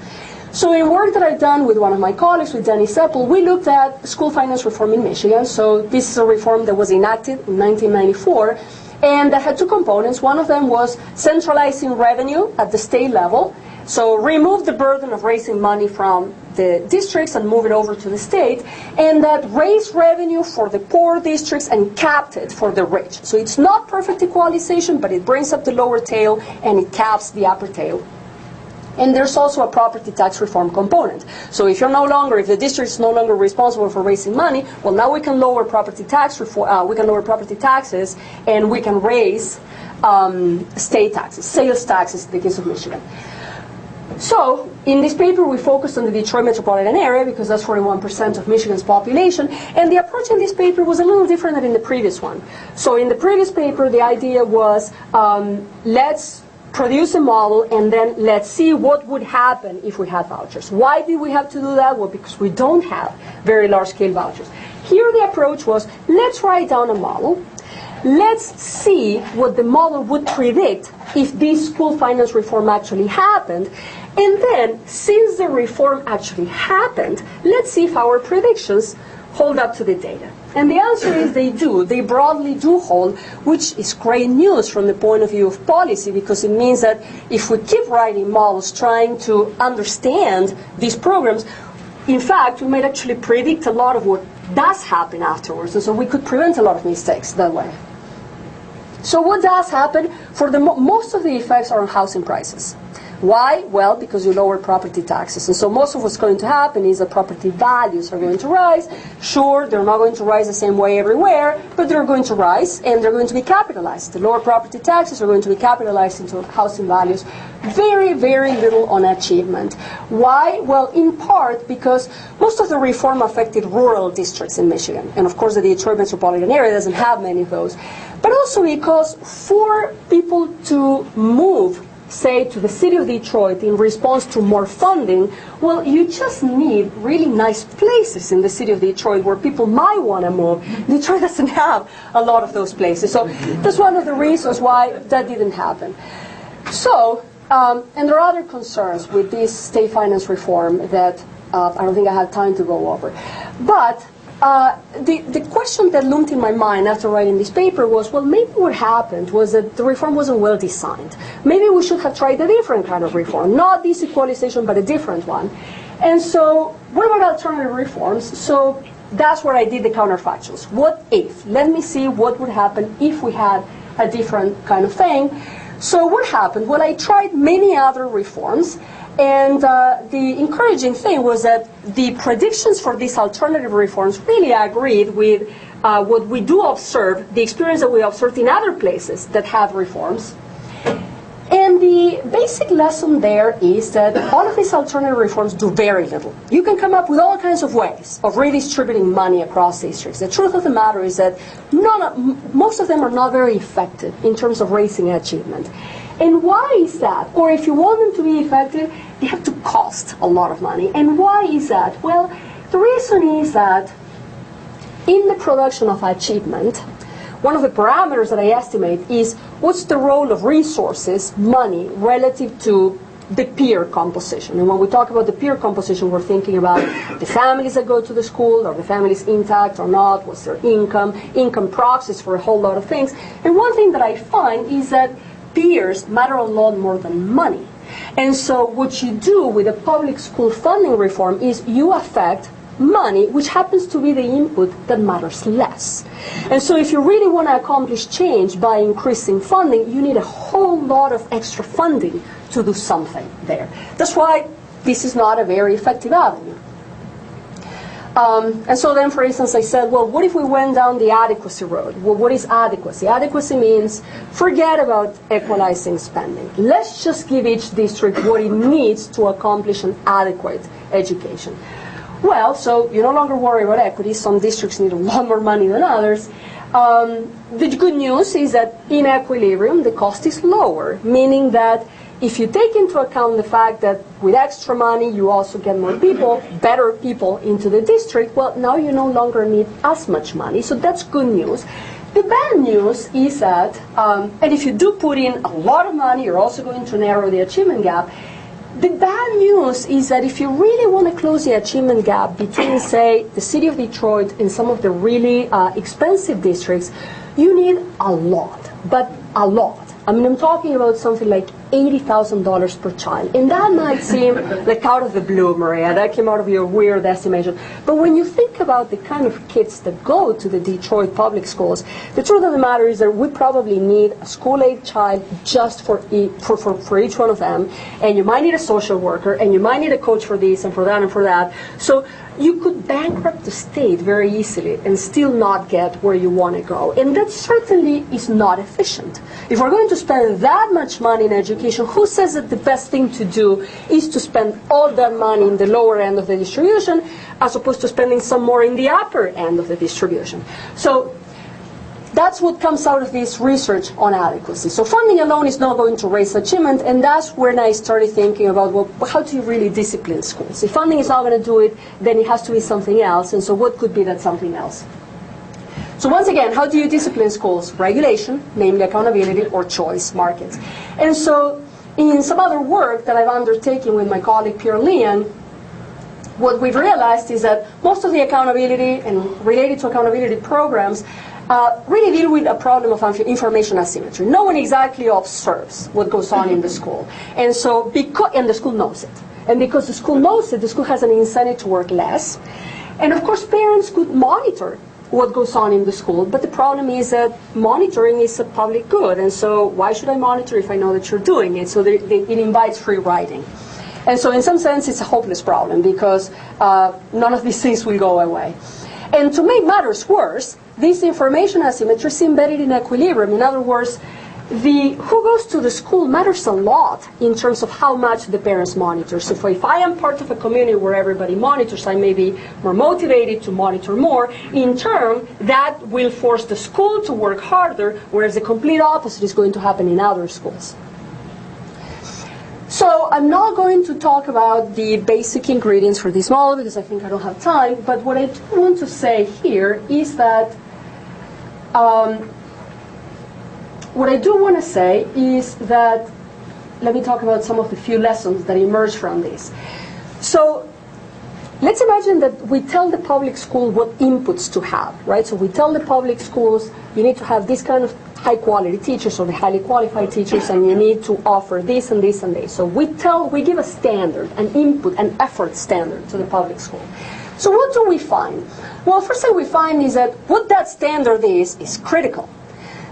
So in work that I've done with one of my colleagues, with Danny Seppel, we looked at school finance reform in Michigan. So this is a reform that was enacted in 1994, and that had two components. One of them was centralizing revenue at the state level. So remove the burden of raising money from the districts and move it over to the state, and that raised revenue for the poor districts and capped it for the rich. So it's not perfect equalization, but it brings up the lower tail and it caps the upper tail. And there's also a property tax reform component. So if the district is no longer responsible for raising money, well, now we can lower property tax reform, we can lower property taxes, and we can raise state taxes, sales taxes in the case of Michigan. So, in this paper, we focused on the Detroit metropolitan area because that's 41% of Michigan's population, and the approach in this paper was a little different than in the previous one. So, in the previous paper, the idea was let's produce a model and then let's see what would happen if we had vouchers. Why did we have to do that? Well, because we don't have very large-scale vouchers. Here, the approach was let's write down a model. Let's see what the model would predict if this school finance reform actually happened. And then, since the reform actually happened, let's see if our predictions hold up to the data. And the answer is they do. They broadly do hold, which is great news from the point of view of policy, because it means that if we keep writing models trying to understand these programs, in fact, we might actually predict a lot of what does happen afterwards. And so we could prevent a lot of mistakes that way. So what does happen? For most of the effects are on housing prices. Why? Well, because you lower property taxes. And so most of what's going to happen is that property values are going to rise. Sure, they're not going to rise the same way everywhere, but they're going to rise and they're going to be capitalized. The lower property taxes are going to be capitalized into housing values. Very, very little on achievement. Why? Well, in part because most of the reform affected rural districts in Michigan. And of course, the Detroit metropolitan area doesn't have many of those. But also because for people to move, say, to the city of Detroit in response to more funding, well, you just need really nice places in the city of Detroit where people might want to move. Detroit doesn't have a lot of those places. So that's one of the reasons why that didn't happen. So, and there are other concerns with this state finance reform that I don't think I have time to go over. But the question that loomed in my mind after writing this paper was, well, maybe what happened was that the reform wasn't well designed. Maybe we should have tried a different kind of reform, not this equalization, but a different one. And so, what about alternative reforms? So that's where I did the counterfactuals. What if? Let me see what would happen if we had a different kind of thing. So what happened? Well, I tried many other reforms. And the encouraging thing was that the predictions for these alternative reforms really agreed with what we do observe, the experience that we observed in other places that have reforms. And the basic lesson there is that all of these alternative reforms do very little. You can come up with all kinds of ways of redistributing money across districts. The truth of the matter is that most of them are not very effective in terms of raising achievement. And why is that? Or if you want them to be effective, they have to cost a lot of money. And why is that? Well, the reason is that in the production of achievement, one of the parameters that I estimate is what's the role of resources, money, relative to the peer composition. And when we talk about the peer composition, we're thinking about the families that go to the school, are the families intact or not, what's their income proxies for a whole lot of things. And one thing that I find is that peers matter a lot more than money. And so what you do with a public school funding reform is you affect money, which happens to be the input that matters less. And so if you really want to accomplish change by increasing funding, you need a whole lot of extra funding to do something there. That's why this is not a very effective avenue. And so then, for instance, I said, well, what if we went down the adequacy road? Well, what is adequacy? Adequacy means forget about equalizing spending. Let's just give each district what it needs to accomplish an adequate education. Well, so you no longer worry about equity. Some districts need a lot more money than others. The good news is that in equilibrium, the cost is lower, meaning that if you take into account the fact that with extra money you also get more people, better people into the district, well, now you no longer need as much money. So that's good news. The bad news is that, and if you do put in a lot of money, you're also going to narrow the achievement gap. The bad news is that if you really want to close the achievement gap between, say, the city of Detroit and some of the really expensive districts, you need a lot, but a lot. I mean, I'm talking about something like $80,000 per child. And that might seem like out of the blue, Maria. That came out of your weird estimation. But when you think about the kind of kids that go to the Detroit public schools, the truth of the matter is that we probably need a school-age child just for each one of them. And you might need a social worker, and you might need a coach for this and for that and for that. So you could bankrupt the state very easily and still not get where you want to go. And that certainly is not efficient. If we're going to spend that much money in education, who says that the best thing to do is to spend all that money in the lower end of the distribution as opposed to spending some more in the upper end of the distribution? So that's what comes out of this research on adequacy. So funding alone is not going to raise achievement, and that's when I started thinking about, well, how do you really discipline schools? If funding is not going to do it, then it has to be something else, and so what could be that something else? So once again, how do you discipline schools? Regulation, namely accountability, or choice markets. And so in some other work that I've undertaken with my colleague Pierre Leon, what we've realized is that most of the accountability and related to accountability programs really deal with a problem of information asymmetry. No one exactly observes what goes on in the school. And so, and the school knows it. And because the school knows it, the school has an incentive to work less. And of course, parents could monitor what goes on in the school, but the problem is that monitoring is a public good. And so why should I monitor if I know that you're doing it? So it invites free riding. And so in some sense, it's a hopeless problem because none of these things will go away. And to make matters worse, this information asymmetry is embedded in equilibrium. In other words, who goes to the school matters a lot in terms of how much the parents monitor. So if I am part of a community where everybody monitors, I may be more motivated to monitor more. In turn, that will force the school to work harder, whereas the complete opposite is going to happen in other schools. So I'm not going to talk about the basic ingredients for this model because I think I don't have time, but what I do want to say here is that let me talk about some of the few lessons that emerge from this. So let's imagine that we tell the public school what inputs to have, right? So we tell the public schools you need to have this kind of high-quality teachers or the highly qualified teachers, and you need to offer this and this and this. So we give a standard, an input, an effort standard to the public school. So what do we find? Well, first thing we find is that what that standard is critical.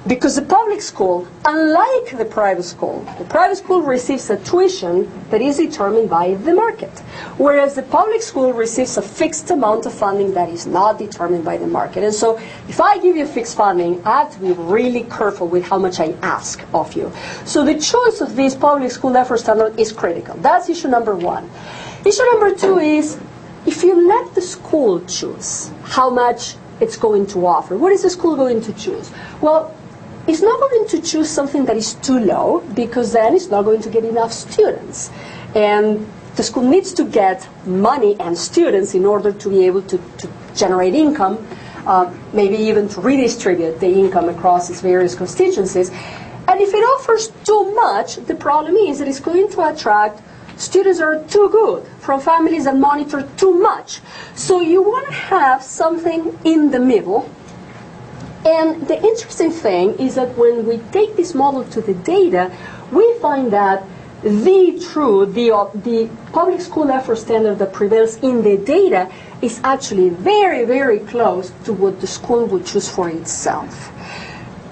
Because the public school, unlike the private school receives a tuition that is determined by the market, whereas the public school receives a fixed amount of funding that is not determined by the market. And so if I give you fixed funding, I have to be really careful with how much I ask of you. So the choice of this public school effort standard is critical. That's issue number one. Issue number two is, if you let the school choose how much it's going to offer, what is the school going to choose? Well, it's not going to choose something that is too low, because then it's not going to get enough students. And the school needs to get money and students in order to be able to generate income, maybe even to redistribute the income across its various constituencies. And if it offers too much, the problem is that it's going to attract students that are too good from families that monitor too much. So you want to have something in the middle. And the interesting thing is that when we take this model to the data, we find that the public school effort standard that prevails in the data is actually very, very close to what the school would choose for itself.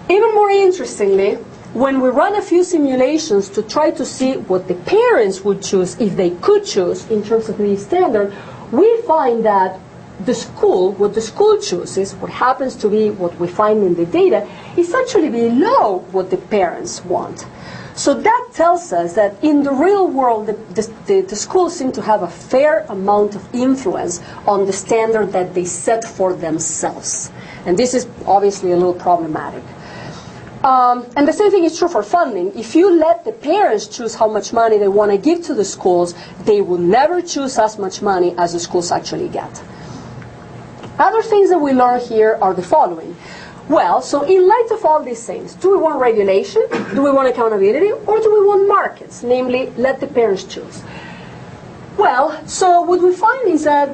Even more interestingly, when we run a few simulations to try to see what the parents would choose if they could choose in terms of the standard, we find that what the school chooses, what happens to be what we find in the data, is actually below what the parents want. So that tells us that in the real world, the schools seem to have a fair amount of influence on the standard that they set for themselves. And this is obviously a little problematic. And the same thing is true for funding. If you let the parents choose how much money they want to give to the schools, they will never choose as much money as the schools actually get. Other things that we learn here are the following. Well, so in light of all these things, do we want regulation, do we want accountability, or do we want markets? Namely, let the parents choose. Well, so what we find is that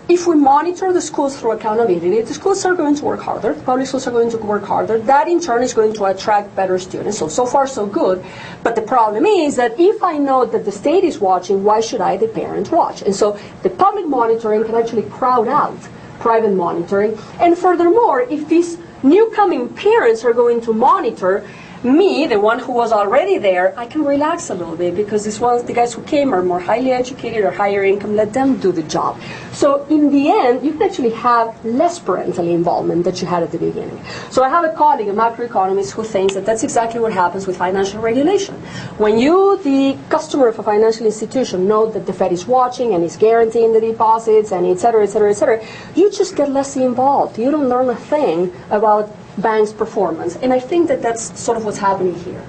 if we monitor the schools through accountability, the schools are going to work harder, public schools are going to work harder. That in turn is going to attract better students. So far so good. But the problem is that if I know that the state is watching, why should I, the parent, watch? And so the public monitoring can actually crowd out private monitoring. And furthermore, if these new coming parents are going to monitor me, the one who was already there, I can relax a little bit because the guys who came are more highly educated or higher income, let them do the job. So in the end, you can actually have less parental involvement that you had at the beginning. So I have a colleague, a macroeconomist, who thinks that that's exactly what happens with financial regulation. When you, the customer of a financial institution, know that the Fed is watching and is guaranteeing the deposits and et cetera, et cetera, et cetera, you just get less involved. You don't learn a thing about bank's performance. And I think that that's sort of what's happening here.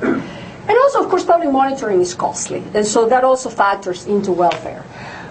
And also, of course, public monitoring is costly. And so that also factors into welfare.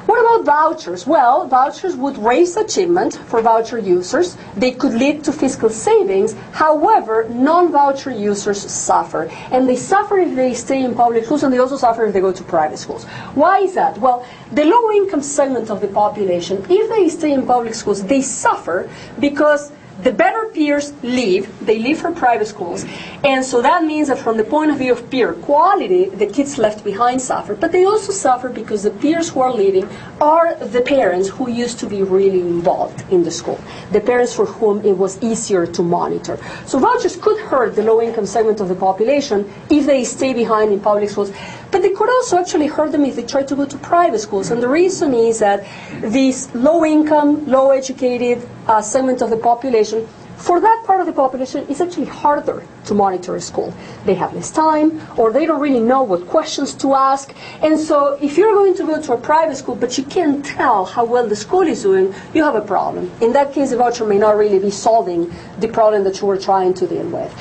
What about vouchers? Well, vouchers would raise achievement for voucher users. They could lead to fiscal savings. However, non-voucher users suffer. And they suffer if they stay in public schools, and they also suffer if they go to private schools. Why is that? Well, the low-income segment of the population, if they stay in public schools, they suffer because the better peers leave. They leave for private schools. And so that means that from the point of view of peer quality, the kids left behind suffer. But they also suffer because the peers who are leaving are the parents who used to be really involved in the school, the parents for whom it was easier to monitor. So vouchers could hurt the low-income segment of the population if they stay behind in public schools. But they could also actually hurt them if they try to go to private schools. And the reason is that this low-income, low-educated segment of the population, for that part of the population, it's actually harder to monitor a school. They have less time, or they don't really know what questions to ask. And so if you're going to go to a private school, but you can't tell how well the school is doing, you have a problem. In that case, the voucher may not really be solving the problem that you were trying to deal with.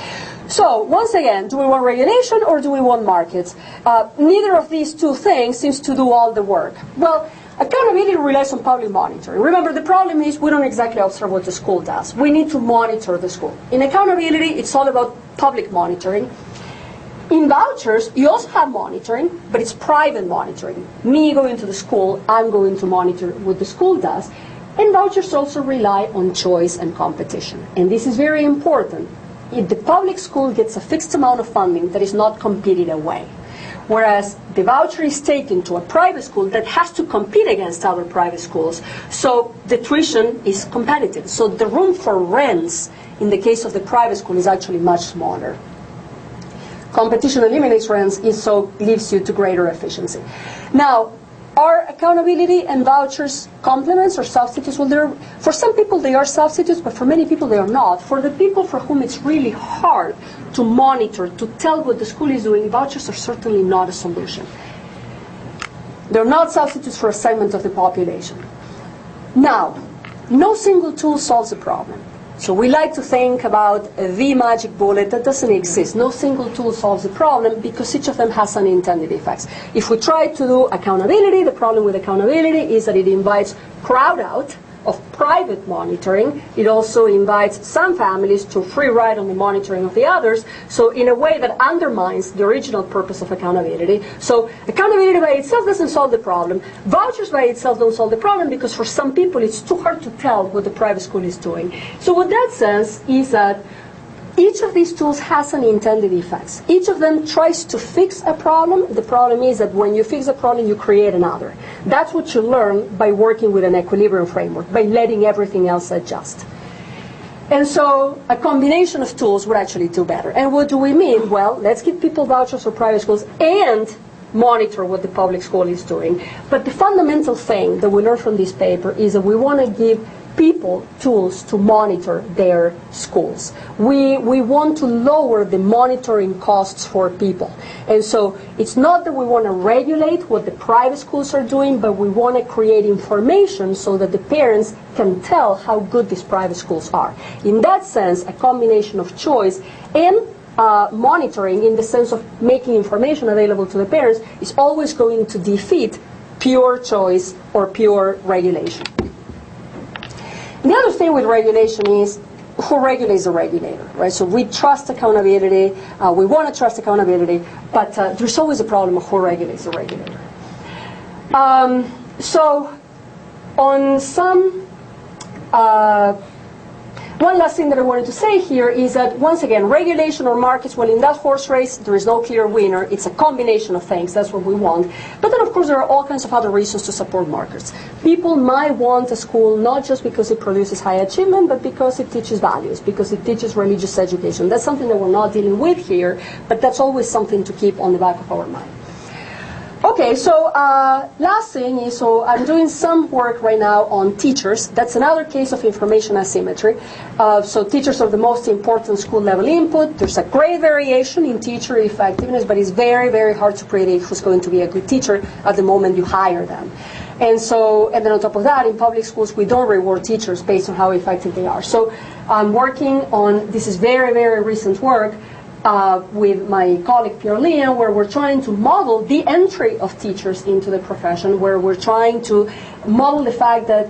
So, once again, do we want regulation or do we want markets? Neither of these two things seems to do all the work. Well, accountability relies on public monitoring. Remember, the problem is we don't exactly observe what the school does. We need to monitor the school. In accountability, it's all about public monitoring. In vouchers, you also have monitoring, but it's private monitoring. Me going to the school, I'm going to monitor what the school does. And vouchers also rely on choice and competition. And this is very important. If the public school gets a fixed amount of funding that is not competed away, whereas the voucher is taken to a private school that has to compete against other private schools, so the tuition is competitive. So the room for rents in the case of the private school is actually much smaller. Competition eliminates rents, and so leads you to greater efficiency. Now, are accountability and vouchers complements or substitutes? Well, for some people they are substitutes, but for many people they are not. For the people for whom it's really hard to monitor, to tell what the school is doing, vouchers are certainly not a solution. They're not substitutes for a segment of the population. Now, no single tool solves the problem. So we like to think about the magic bullet. That doesn't exist. No single tool solves the problem because each of them has unintended effects. If we try to do accountability, the problem with accountability is that it invites crowd out of private monitoring. It also invites some families to free ride on the monitoring of the others, so in a way that undermines the original purpose of accountability. So accountability by itself doesn't solve the problem. Vouchers by itself don't solve the problem, because for some people it's too hard to tell what the private school is doing. So what that says is that each of these tools has unintended effects. Each of them tries to fix a problem. The problem is that when you fix a problem, you create another. That's what you learn by working with an equilibrium framework, by letting everything else adjust. And so a combination of tools would actually do better. And what do we mean? Well, let's give people vouchers for private schools and monitor what the public school is doing. But the fundamental thing that we learned from this paper is that we want to give people tools to monitor their schools. We want to lower the monitoring costs for people. And so it's not that we want to regulate what the private schools are doing, but we want to create information so that the parents can tell how good these private schools are. In that sense, a combination of choice and monitoring, in the sense of making information available to the parents, is always going to defeat pure choice or pure regulation. The other thing with regulation is who regulates the regulator, right? So we trust accountability, we want to trust accountability, but there's always a problem of who regulates the regulator. So on some, one last thing that I wanted to say here is that, once again, regulation or markets, well, in that horse race, there is no clear winner. It's a combination of things. That's what we want. But then, of course, there are all kinds of other reasons to support markets. People might want a school not just because it produces high achievement, but because it teaches values, because it teaches religious education. That's something that we're not dealing with here, but that's always something to keep on the back of our mind. Okay, so last thing is, so I'm doing some work right now on teachers. That's another case of information asymmetry. So teachers are the most important school level input. There's a great variation in teacher effectiveness, but it's very, very hard to predict who's going to be a good teacher at the moment you hire them. And then on top of that, in public schools, we don't reward teachers based on how effective they are. So I'm working on, this is very, very recent work, with my colleague Pierre Lian, where we're trying to model the entry of teachers into the profession, where we're trying to model the fact that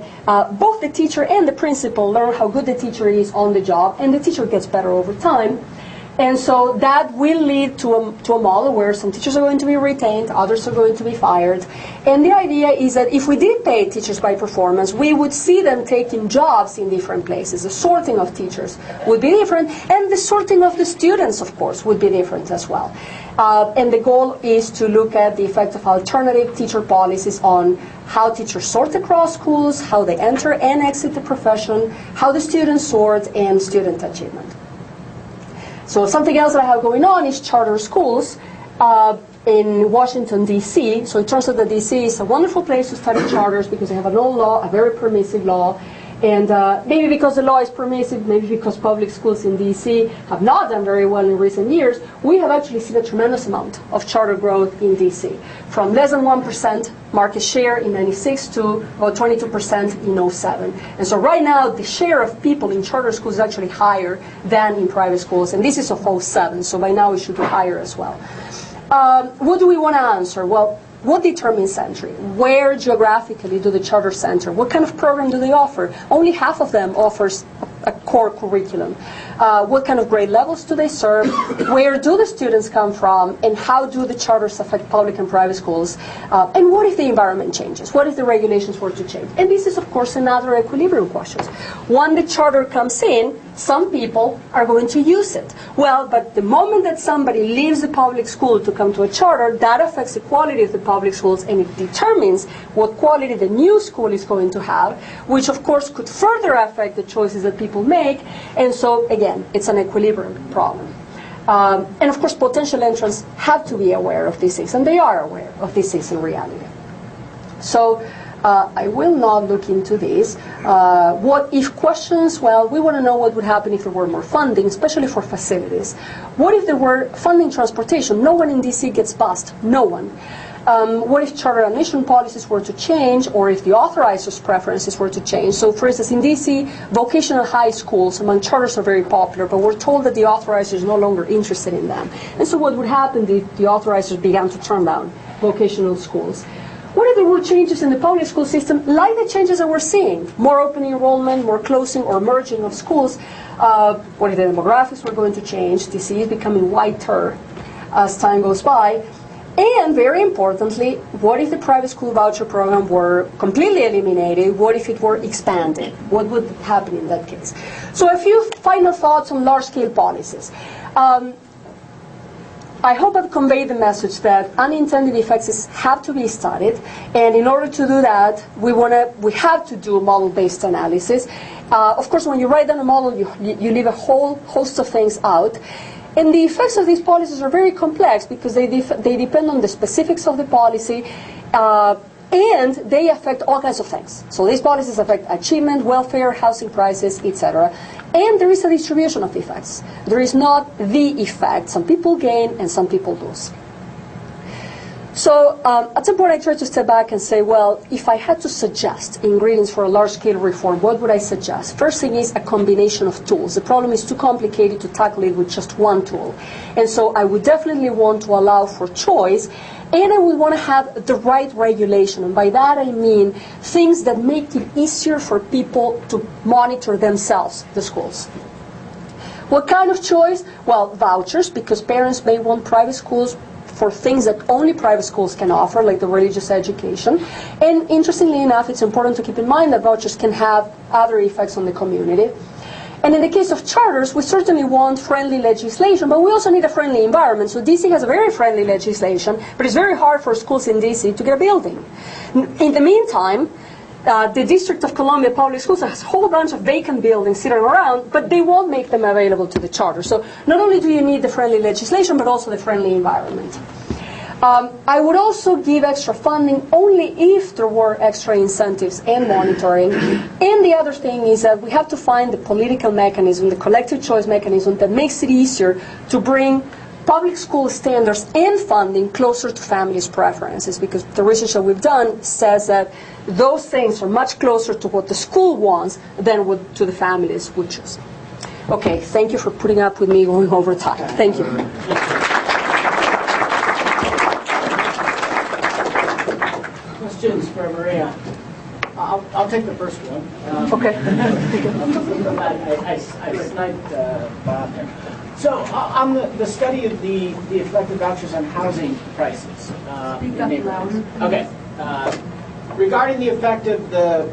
both the teacher and the principal learn how good the teacher is on the job, and the teacher gets better over time. And so that will lead to a model where some teachers are going to be retained, others are going to be fired. And the idea is that if we did pay teachers by performance, we would see them taking jobs in different places. The sorting of teachers would be different, and the sorting of the students, of course, would be different as well. And the goal is to look at the effect of alternative teacher policies on how teachers sort across schools, how they enter and exit the profession, how the students sort, and student achievement. So something else that I have going on is charter schools in Washington, D.C. So it turns out that D.C. is a wonderful place to study charters because they have an old law, a very permissive law. And maybe because the law is permissive, maybe because public schools in D.C. have not done very well in recent years, we have actually seen a tremendous amount of charter growth in D.C. From less than 1% market share in '96 to about 22% in '07. And so right now, the share of people in charter schools is actually higher than in private schools. And this is of '07, so by now it should be higher as well. What do we want to answer? Well, what determines entry? Where geographically do the charters center? What kind of program do they offer? Only half of them offers a core curriculum. What kind of grade levels do they serve? Where do the students come from? And how do the charters affect public and private schools? And what if the environment changes? What if the regulations were to change? And this is, of course, another equilibrium question. When the charter comes in, some people are going to use it. Well, but the moment that somebody leaves the public school to come to a charter, that affects the quality of the public schools, and it determines what quality the new school is going to have, which of course could further affect the choices that people make. And so, again, it's an equilibrium problem. And of course, potential entrants have to be aware of these things, and they are aware of these things in reality. So I will not look into this. What if questions? Well, we want to know what would happen if there were more funding, especially for facilities. What if there were funding transportation? No one in DC gets bused. No one. What if charter admission policies were to change, or if the authorizers' preferences were to change? So, for instance, in DC, vocational high schools among charters are very popular, but we're told that the authorizers are no longer interested in them. And so what would happen if the authorizers began to turn down vocational schools? What if there were changes in the public school system, like the changes that we're seeing? More open enrollment, more closing or merging of schools. What if the demographics were going to change? DC is becoming whiter as time goes by. And very importantly, what if the private school voucher program were completely eliminated? What if it were expanded? What would happen in that case? So a few final thoughts on large-scale policies. I hope I've conveyed the message that unintended effects have to be studied, and in order to do that, we have to do model-based analysis. Of course, when you write down a model, you leave a whole host of things out. And the effects of these policies are very complex because they depend on the specifics of the policy, and they affect all kinds of things. So these policies affect achievement, welfare, housing prices, etc. And there is a distribution of effects. There is not the effect. Some people gain and some people lose. So at some point I tried to step back and say, well, if I had to suggest ingredients for a large-scale reform, what would I suggest? First thing is a combination of tools. The problem is too complicated to tackle it with just one tool. And so I would definitely want to allow for choice, and I would want to have the right regulation. And by that I mean things that make it easier for people to monitor themselves, the schools. What kind of choice? Well, vouchers, because parents may want private schools for things that only private schools can offer, like the religious education. And interestingly enough, it's important to keep in mind that vouchers can have other effects on the community. And in the case of charters, we certainly want friendly legislation, but we also need a friendly environment. So DC has a very friendly legislation, but it's very hard for schools in DC to get a building. In the meantime, the District of Columbia Public Schools has a whole bunch of vacant buildings sitting around, but they won't make them available to the charter. So not only do you need the friendly legislation, but also the friendly environment. I would also give extra funding only if there were extra incentives and monitoring. And the other thing is that we have to find the political mechanism, the collective choice mechanism that makes it easier to bring public school standards and funding closer to families' preferences, because the research that we've done says that those things are much closer to what the school wants than what to the families would choose. Okay, thank you for putting up with me going over time. Thank you. Questions for Maria? I'll take the first one. Okay. I sniped Bob there. So on the study of the effect of vouchers on housing prices in neighborhoods. Okay. Regarding the effect of the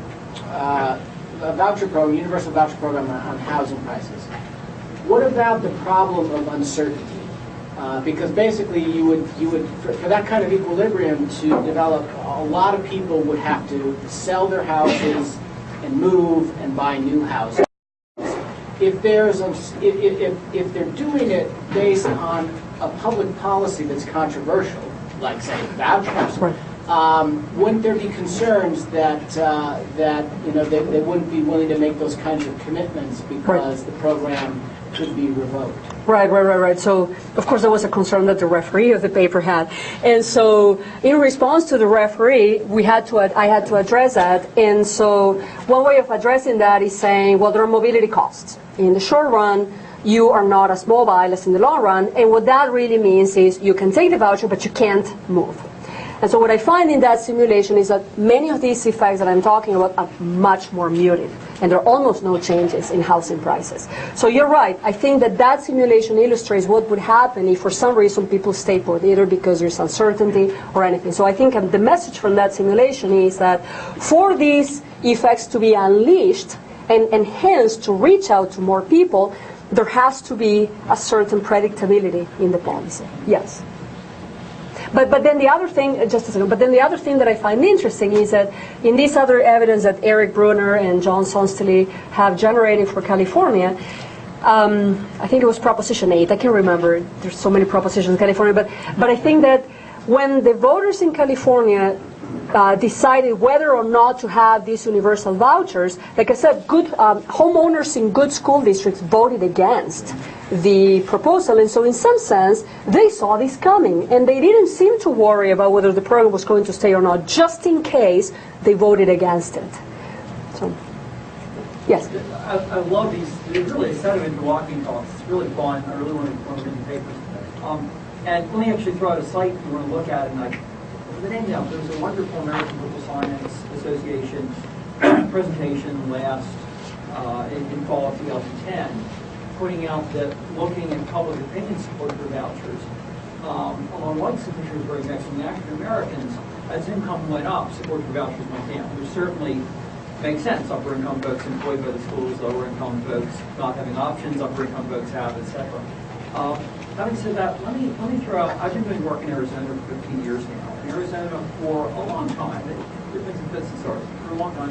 voucher program, universal voucher program on housing prices, what about the problem of uncertainty? Because basically you would for that kind of equilibrium to develop, a lot of people would have to sell their houses and move and buy new houses. If there's if they're doing it based on a public policy that's controversial, like say vouchers, wouldn't there be concerns that they wouldn't be willing to make those kinds of commitments because the program could be revoked? Right. So, of course, there was a concern that the referee of the paper had. And so, in response to the referee, I had to address that. And so, one way of addressing that is saying, well, there are mobility costs. In the short run, you are not as mobile as in the long run. And what that really means is you can take the voucher, but you can't move. And so what I find in that simulation is that many of these effects that I'm talking about are much more muted, and there are almost no changes in housing prices. So you're right. I think that simulation illustrates what would happen if for some reason people stay put, either because there's uncertainty or anything. So I think the message from that simulation is that for these effects to be unleashed and hence to reach out to more people, there has to be a certain predictability in the policy. Yes. But then the other thing, just a second, but then the other thing that I find interesting is that in this other evidence that Eric Brunner and John Sonstily have generated for California, I think it was Proposition 8, I can't remember, there's so many propositions in California, but I think that when the voters in California decided whether or not to have these universal vouchers, like I said, good homeowners in good school districts voted against the proposal, and so in some sense they saw this coming, and they didn't seem to worry about whether the program was going to stay or not. Just in case, they voted against it. So, yes. I love these. They really set them into walking talks. It's really fun. I really want to read the papers. And let me actually throw out a site if you want to look at it. And the name down. There was a wonderful American Political Science Association presentation last in fall of 2010, pointing out that looking at public opinion support for vouchers among white signatures were next to African Americans, as income went up, support for vouchers went down, which certainly makes sense. Upper income folks employed by the schools, lower income folks not having options, upper income folks have, etc. Having said that, let me throw out, I've been doing work in Arizona for 15 years now. And Arizona for a long time, there's been some fits and starts, for a long time,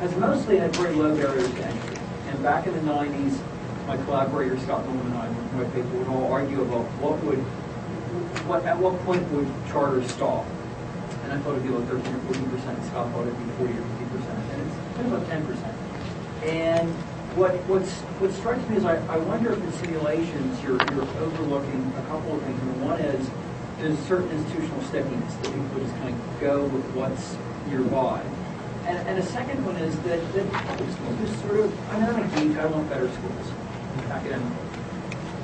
has mostly had very low barriers to entry. And back in the 90s, my collaborator Scott Millman and I, my people, would all argue about at what point would charters stall. And I thought it'd be like 13 or 14%. Scott thought it'd be 40 or 50%. And it's been about 10%. And what strikes me is I wonder if in simulations you're overlooking a couple of things. And one is there's certain institutional stickiness that people just kind of go with what's nearby. And a second one is that public schools are sort of, I'm not a geek, I want better schools, academically.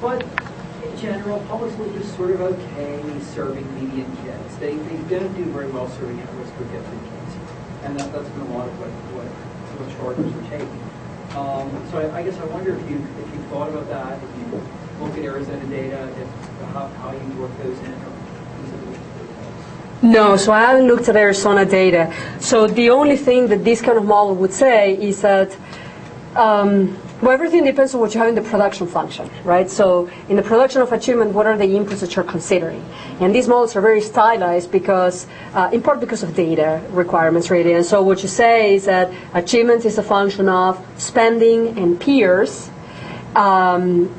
But in general, public schools are sort of okay serving median kids. They don't do very well serving at-risk or gifted kids. And that's been a lot of what charters are taking. So I guess I wonder if you thought about that, if you look at Arizona data, how you work those in, or No, so I haven't looked at Arizona data. So the only thing that this kind of model would say is that, well, everything depends on what you have in the production function, right? So in the production of achievement, what are the inputs that you're considering? And these models are very stylized because, in part because of data requirements, really. And so what you say is that achievement is a function of spending and peers. And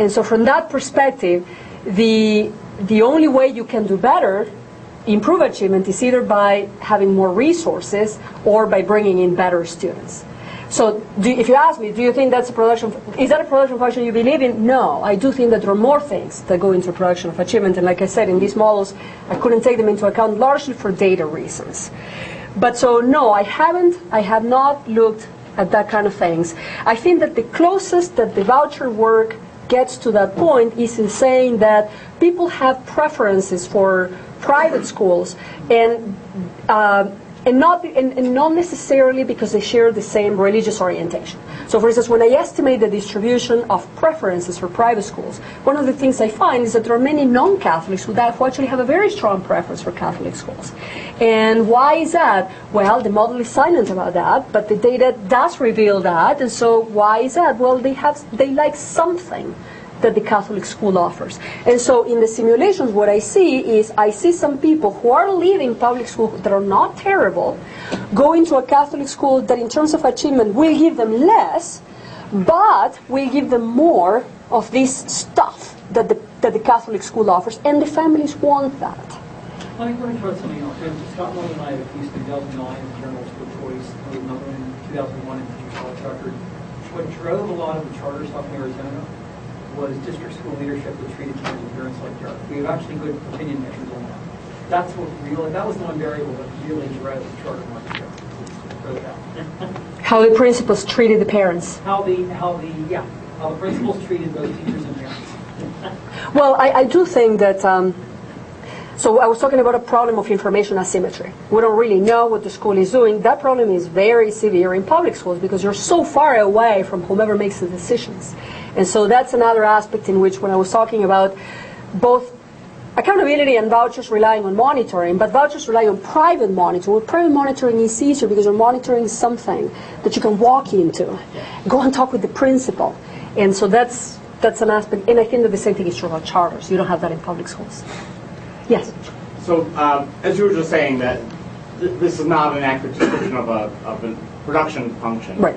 so from that perspective, the only way you can do better, improve achievement, is either by having more resources or by bringing in better students. So if you ask me, do you think that's is that a production function you believe in? No, I do think that there are more things that go into production of achievement. And like I said, in these models, I couldn't take them into account largely for data reasons. But so no, I have not looked at that kind of things. I think that the closest that the voucher work gets to that point is in saying that people have preferences for private schools and not necessarily because they share the same religious orientation. So for instance, when I estimate the distribution of preferences for private schools, one of the things I find is that there are many non-Catholics who actually have a very strong preference for Catholic schools. And why is that? Well, the model is silent about that, but the data does reveal that. And so why is that? Well, they like something that the Catholic school offers. And so in the simulations, what I see some people who are leaving public schools that are not terrible, going to a Catholic school that in terms of achievement will give them less, but will give them more of this stuff that the Catholic school offers, and the families want that. Let me try something else. Scott Mellon and I have a piece in 2009 in Journals for Choice, another one in 2001 in the College Record. What drove a lot of the charter stuff in Arizona was district school leadership that treated kids and parents like dirt. We have actually good opinion measures on that. That was the one variable that really drove the charter market. How the principals treated the parents. How the principals treated both teachers and parents. Well, I do think that. So I was talking about a problem of information asymmetry. We don't really know what the school is doing. That problem is very severe in public schools because you're so far away from whomever makes the decisions. And so that's another aspect in which when I was talking about both accountability and vouchers relying on monitoring, but vouchers rely on private monitoring. Well, private monitoring is easier because you're monitoring something that you can walk into, go and talk with the principal. And so that's an aspect. And I think that the same thing is true about charters. You don't have that in public schools. Yes? So as you were just saying that this is not an accurate description of a production function. Right.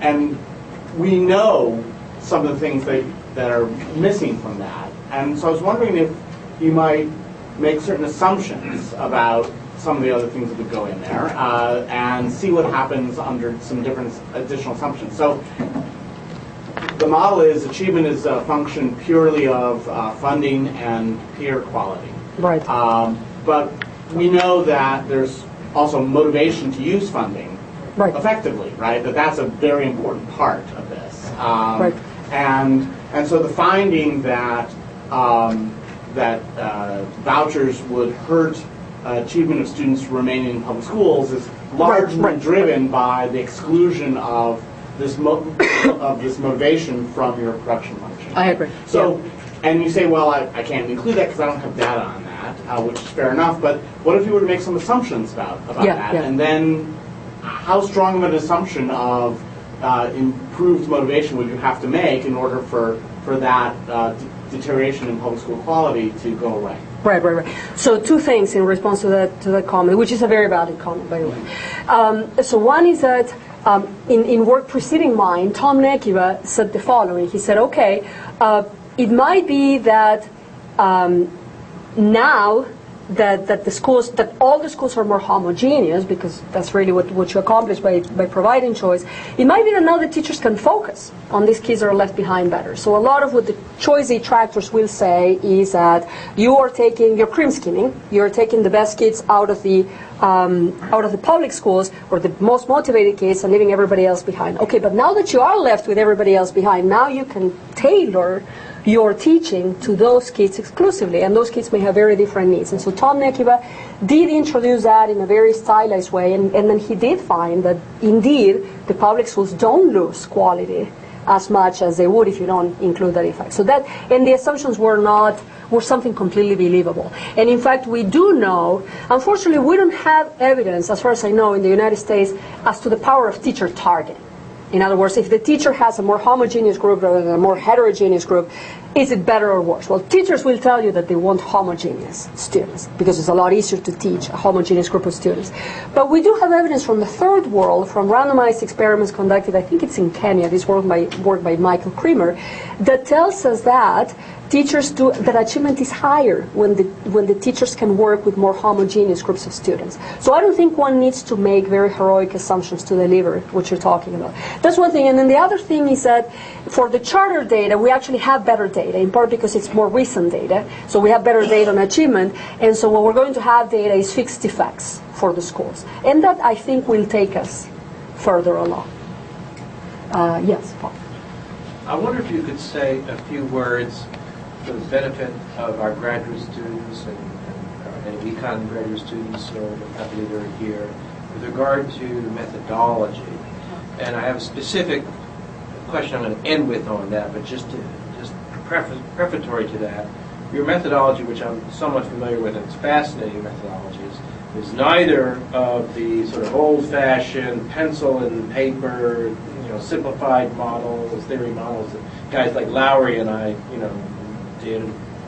And we know some of the things that are missing from that. And so I was wondering if you might make certain assumptions about some of the other things that would go in there and see what happens under some different additional assumptions. So the model is achievement is a function purely of funding and peer quality. Right. But we know that there's also motivation to use funding effectively, right? That's a very important part of this. Right. And so the finding that that vouchers would hurt achievement of students remaining in public schools is largely driven by the exclusion of this motivation from your production function. I agree. So, and you say, well, I can't include that because I don't have data on that, which is fair enough. But what if you were to make some assumptions about that, and then how strong of an assumption of improved motivation would you have to make in order for that deterioration in public school quality to go away? Right. So two things in response to that comment, which is a very valid comment, by the way. So one is that in work preceding mine, Tom Nekiva said the following. He said, okay, it might be that now that all the schools are more homogeneous, because that's really what you accomplish by providing choice, it might be that now the teachers can focus on these kids that are left behind better. So a lot of what the choice detractors will say is that you're cream skimming, you're taking the best kids out of the public schools, or the most motivated kids, and leaving everybody else behind. Okay, but now that you are left with everybody else behind, now you can tailor your teaching to those kids exclusively, and those kids may have very different needs. And so Tom Nekiva did introduce that in a very stylized way, and then he did find that indeed the public schools don't lose quality as much as they would if you don't include that effect. So that, and the assumptions were something completely believable. And in fact, we do know, unfortunately, we don't have evidence, as far as I know, in the United States as to the power of teacher targeting. In other words, if the teacher has a more homogeneous group rather than a more heterogeneous group, is it better or worse? Well, teachers will tell you that they want homogeneous students because it's a lot easier to teach a homogeneous group of students. But we do have evidence from the third world, from randomized experiments conducted, I think it's in Kenya, this work by Michael Creamer, that tells us that that achievement is higher when the teachers can work with more homogeneous groups of students. So I don't think one needs to make very heroic assumptions to deliver what you're talking about. That's one thing. And then the other thing is that for the charter data, we actually have better data, in part because it's more recent data. So we have better data on achievement. And so what we're going to have data is fixed effects for the schools. And that, I think, will take us further along. Yes, Paul. I wonder if you could say a few words for the benefit of our graduate students and econ graduate students or the faculty that are here with regard to methodology. And I have a specific question I'm going to end with on that, but just prefatory to that. Your methodology, which I'm somewhat familiar with, and it's fascinating methodology, is neither of the sort of old-fashioned pencil and paper, simplified models, theory models that guys like Lowry and I, did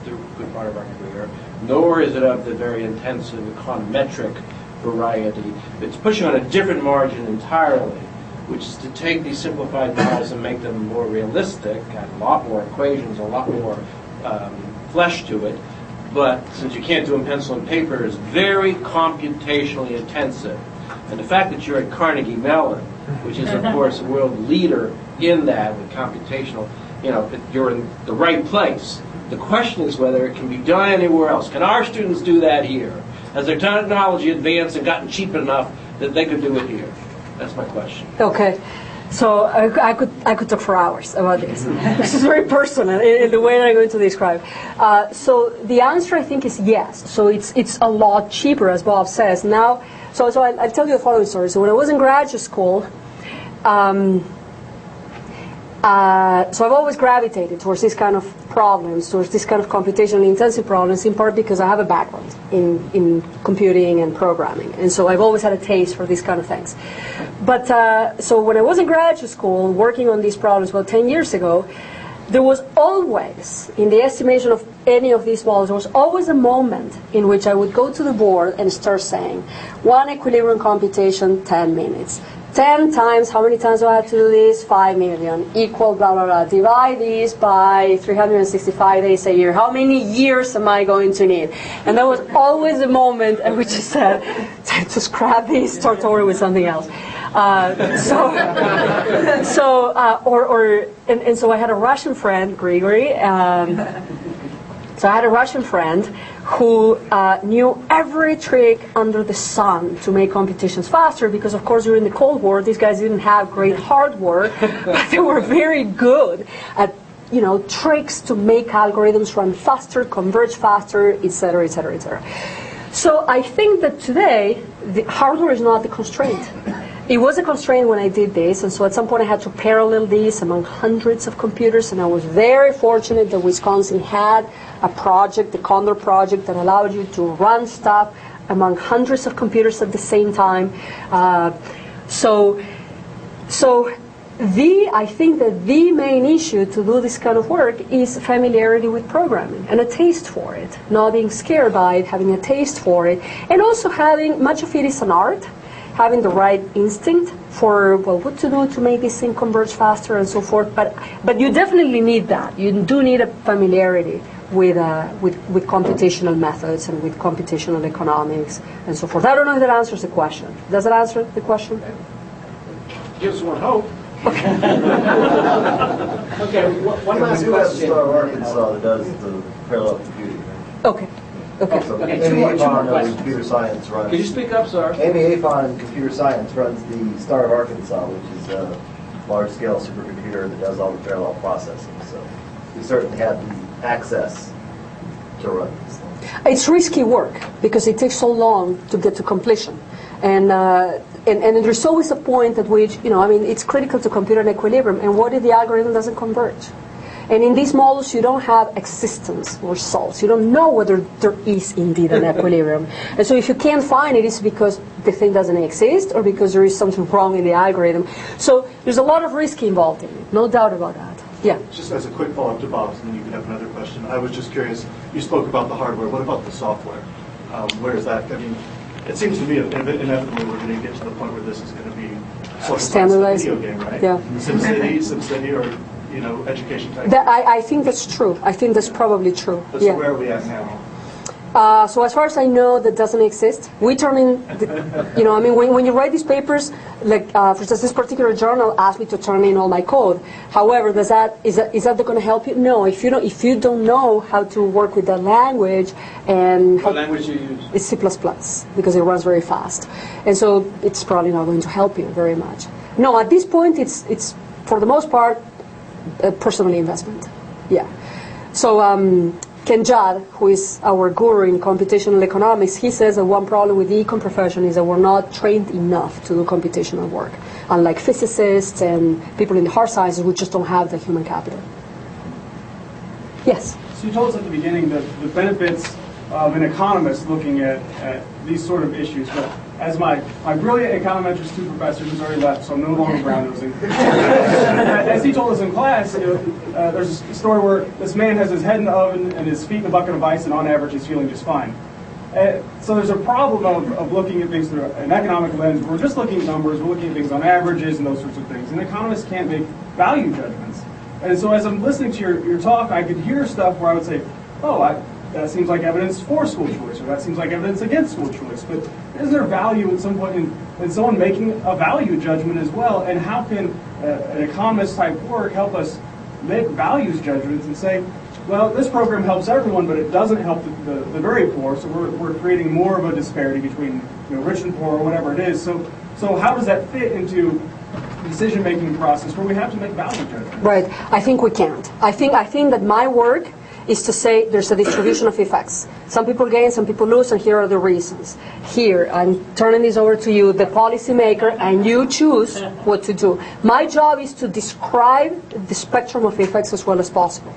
through a good part of our career, nor is it of the very intensive econometric variety. It's pushing on a different margin entirely, which is to take these simplified models and make them more realistic, add a lot more equations, a lot more flesh to it. But since you can't do them pencil and paper, it's very computationally intensive. And the fact that you're at Carnegie Mellon, which is, of course, a world leader in that with computational, you're in the right place. The question is whether it can be done anywhere else. Can our students do that here? Has their technology advanced and gotten cheap enough that they could do it here? That's my question. Okay. So I could talk for hours about this. This is very personal in the way that I'm going to describe. So the answer, I think, is yes. So it's a lot cheaper, as Bob says. Now, so I'll tell you the following story. So when I was in graduate school, so I've always gravitated towards this kind of problems, towards this kind of computationally intensive problems, in part because I have a background in computing and programming. And so I've always had a taste for these kind of things. But so when I was in graduate school working on these problems about 10 years ago, there was always, in the estimation of any of these models, there was always a moment in which I would go to the board and start saying, one equilibrium computation, 10 minutes. 10 times, how many times do I have to do this? 5 million, equal blah, blah, blah. Divide these by 365 days a year. How many years am I going to need? And there was always a moment at which I said, to scrap these, start over with something else. So I had a Russian friend, Grigory. So I had a Russian friend who knew every trick under the sun to make computations faster because, of course, during the Cold War, these guys didn't have great hardware, but they were very good at tricks to make algorithms run faster, converge faster, et cetera, et cetera, et cetera. So I think that today, the hardware is not the constraint. It was a constraint when I did this, and so at some point I had to parallel these among hundreds of computers, and I was very fortunate that Wisconsin had a project, the Condor project, that allowed you to run stuff among hundreds of computers at the same time. I think that the main issue to do this kind of work is familiarity with programming and a taste for it, not being scared by it, having a taste for it, and also having, much of it is an art, having the right instinct for, well, what to do to make this thing converge faster and so forth. But you definitely need that. You do need a familiarity with computational methods and with computational economics and so forth. I don't know if that answers the question. Does it answer the question? Gives one hope. Okay, one last We do have the question. Star of Arkansas that does the parallel computing. Okay. Okay. So Okay, Amy two more Avon of questions. computer science runs. Could you speak up, sir? Amy Avon in computer science runs the Star of Arkansas, which is a large-scale supercomputer that does all the parallel processing. So we certainly have the access to run these things. It's risky work because it takes so long to get to completion. And there's always a point at which, it's critical to compute an equilibrium. And what if the algorithm doesn't converge? And in these models, you don't have existence results. You don't know whether there is indeed an equilibrium. And so if you can't find it, it's because the thing doesn't exist or because there is something wrong in the algorithm. So there's a lot of risk involved in it, no doubt about that. Yeah. Just as a quick follow-up to Bob's, and then you can have another question. I was just curious, you spoke about the hardware. What about the software? Where is that? I mean, it seems to me inevitably we're going to get to the point where this is going to be sort of Standardized. a video game, right? Yeah. SimCity, or education type. I think that's true. I think that's probably true. So Yeah. where are we at now? So as far as I know, that doesn't exist. We turn in, when you write these papers, like for instance, this particular journal asked me to turn in all my code. However, is that going to help you? No. If you don't know how to work with that language and What language do you use? it's C++ because it runs very fast, and so it's probably not going to help you very much. No, at this point, it's for the most part a personal investment. Yeah. So. Ken Judd, who is our guru in computational economics, he says that one problem with the econ profession is that we're not trained enough to do computational work. Unlike physicists and people in the hard sciences, we just don't have the human capital. Yes? So you told us at the beginning that the benefits of an economist looking at these sort of issues, but as my brilliant econometrics 2 professor, who's already left, so I'm no longer brown-nosing, as he told us in class, there's a story where this man has his head in the oven and his feet in a bucket of ice, and on average he's feeling just fine. So there's a problem of looking at things through an economic lens. We're just looking at numbers, we're looking at things on averages and those sorts of things, and economists can't make value judgments. And so as I'm listening to your talk, I could hear stuff where I would say, that seems like evidence for school choice, or that seems like evidence against school choice. But is there value at some point in someone making a value judgment as well? And how can an economist type work help us make values judgments and say, well, this program helps everyone, but it doesn't help the very poor, so we're creating more of a disparity between rich and poor, or whatever it is. So how does that fit into the decision-making process where we have to make value judgments? Right. I think we can't. I think that my work is to say there's a distribution of effects. Some people gain, some people lose, and here are the reasons. Here, I'm turning this over to you, the policymaker, and you choose what to do. My job is to describe the spectrum of effects as well as possible.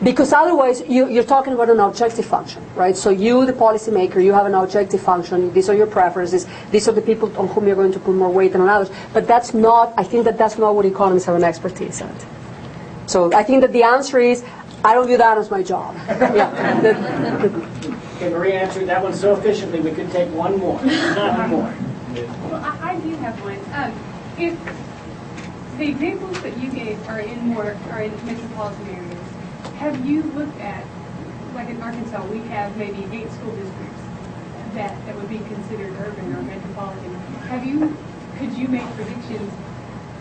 Because otherwise, you're talking about an objective function, right? So you, the policymaker, you have an objective function. These are your preferences. These are the people on whom you're going to put more weight than on others. But that's not what economists have an expertise at. So I think that the answer is, I don't view that as my job. Yeah. Okay, Maria answered that one so efficiently we could take one more. One more. Well, I do have one. If the examples that you gave are in metropolitan areas, have you looked at, like in Arkansas, we have maybe 8 school districts that would be considered urban or metropolitan. Could you make predictions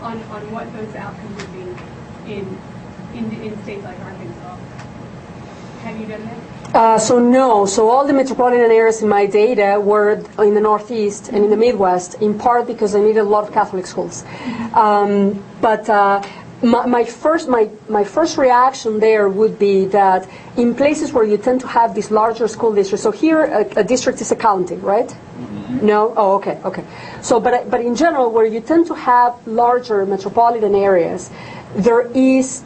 on what those outcomes would be in states like Arkansas? Have you done that? So all the metropolitan areas in my data were in the Northeast and in the Midwest, in part because I needed a lot of Catholic schools. My first reaction there would be that in places where you tend to have these larger school districts, so here a district is a county, right? Mm-hmm. No? Oh, okay. So, but in general, where you tend to have larger metropolitan areas, there is,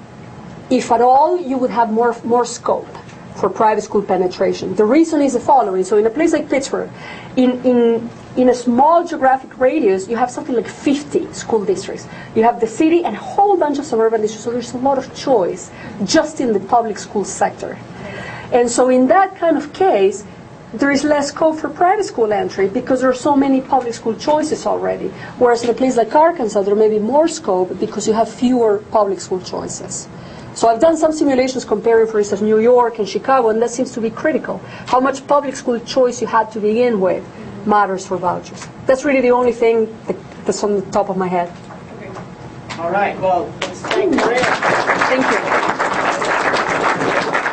if at all, you would have more scope for private school penetration. The reason is the following. So in a place like Pittsburgh, in a small geographic radius, you have something like 50 school districts. You have the city and a whole bunch of suburban districts, so there's a lot of choice just in the public school sector. And so in that kind of case, there is less scope for private school entry because there are so many public school choices already. Whereas in a place like Arkansas, there may be more scope because you have fewer public school choices. So I've done some simulations comparing, for instance, New York and Chicago, and that seems to be critical. How much public school choice you had to begin with matters for vouchers. That's really the only thing that's on the top of my head. All right, well, let's thank Maria. Thank you.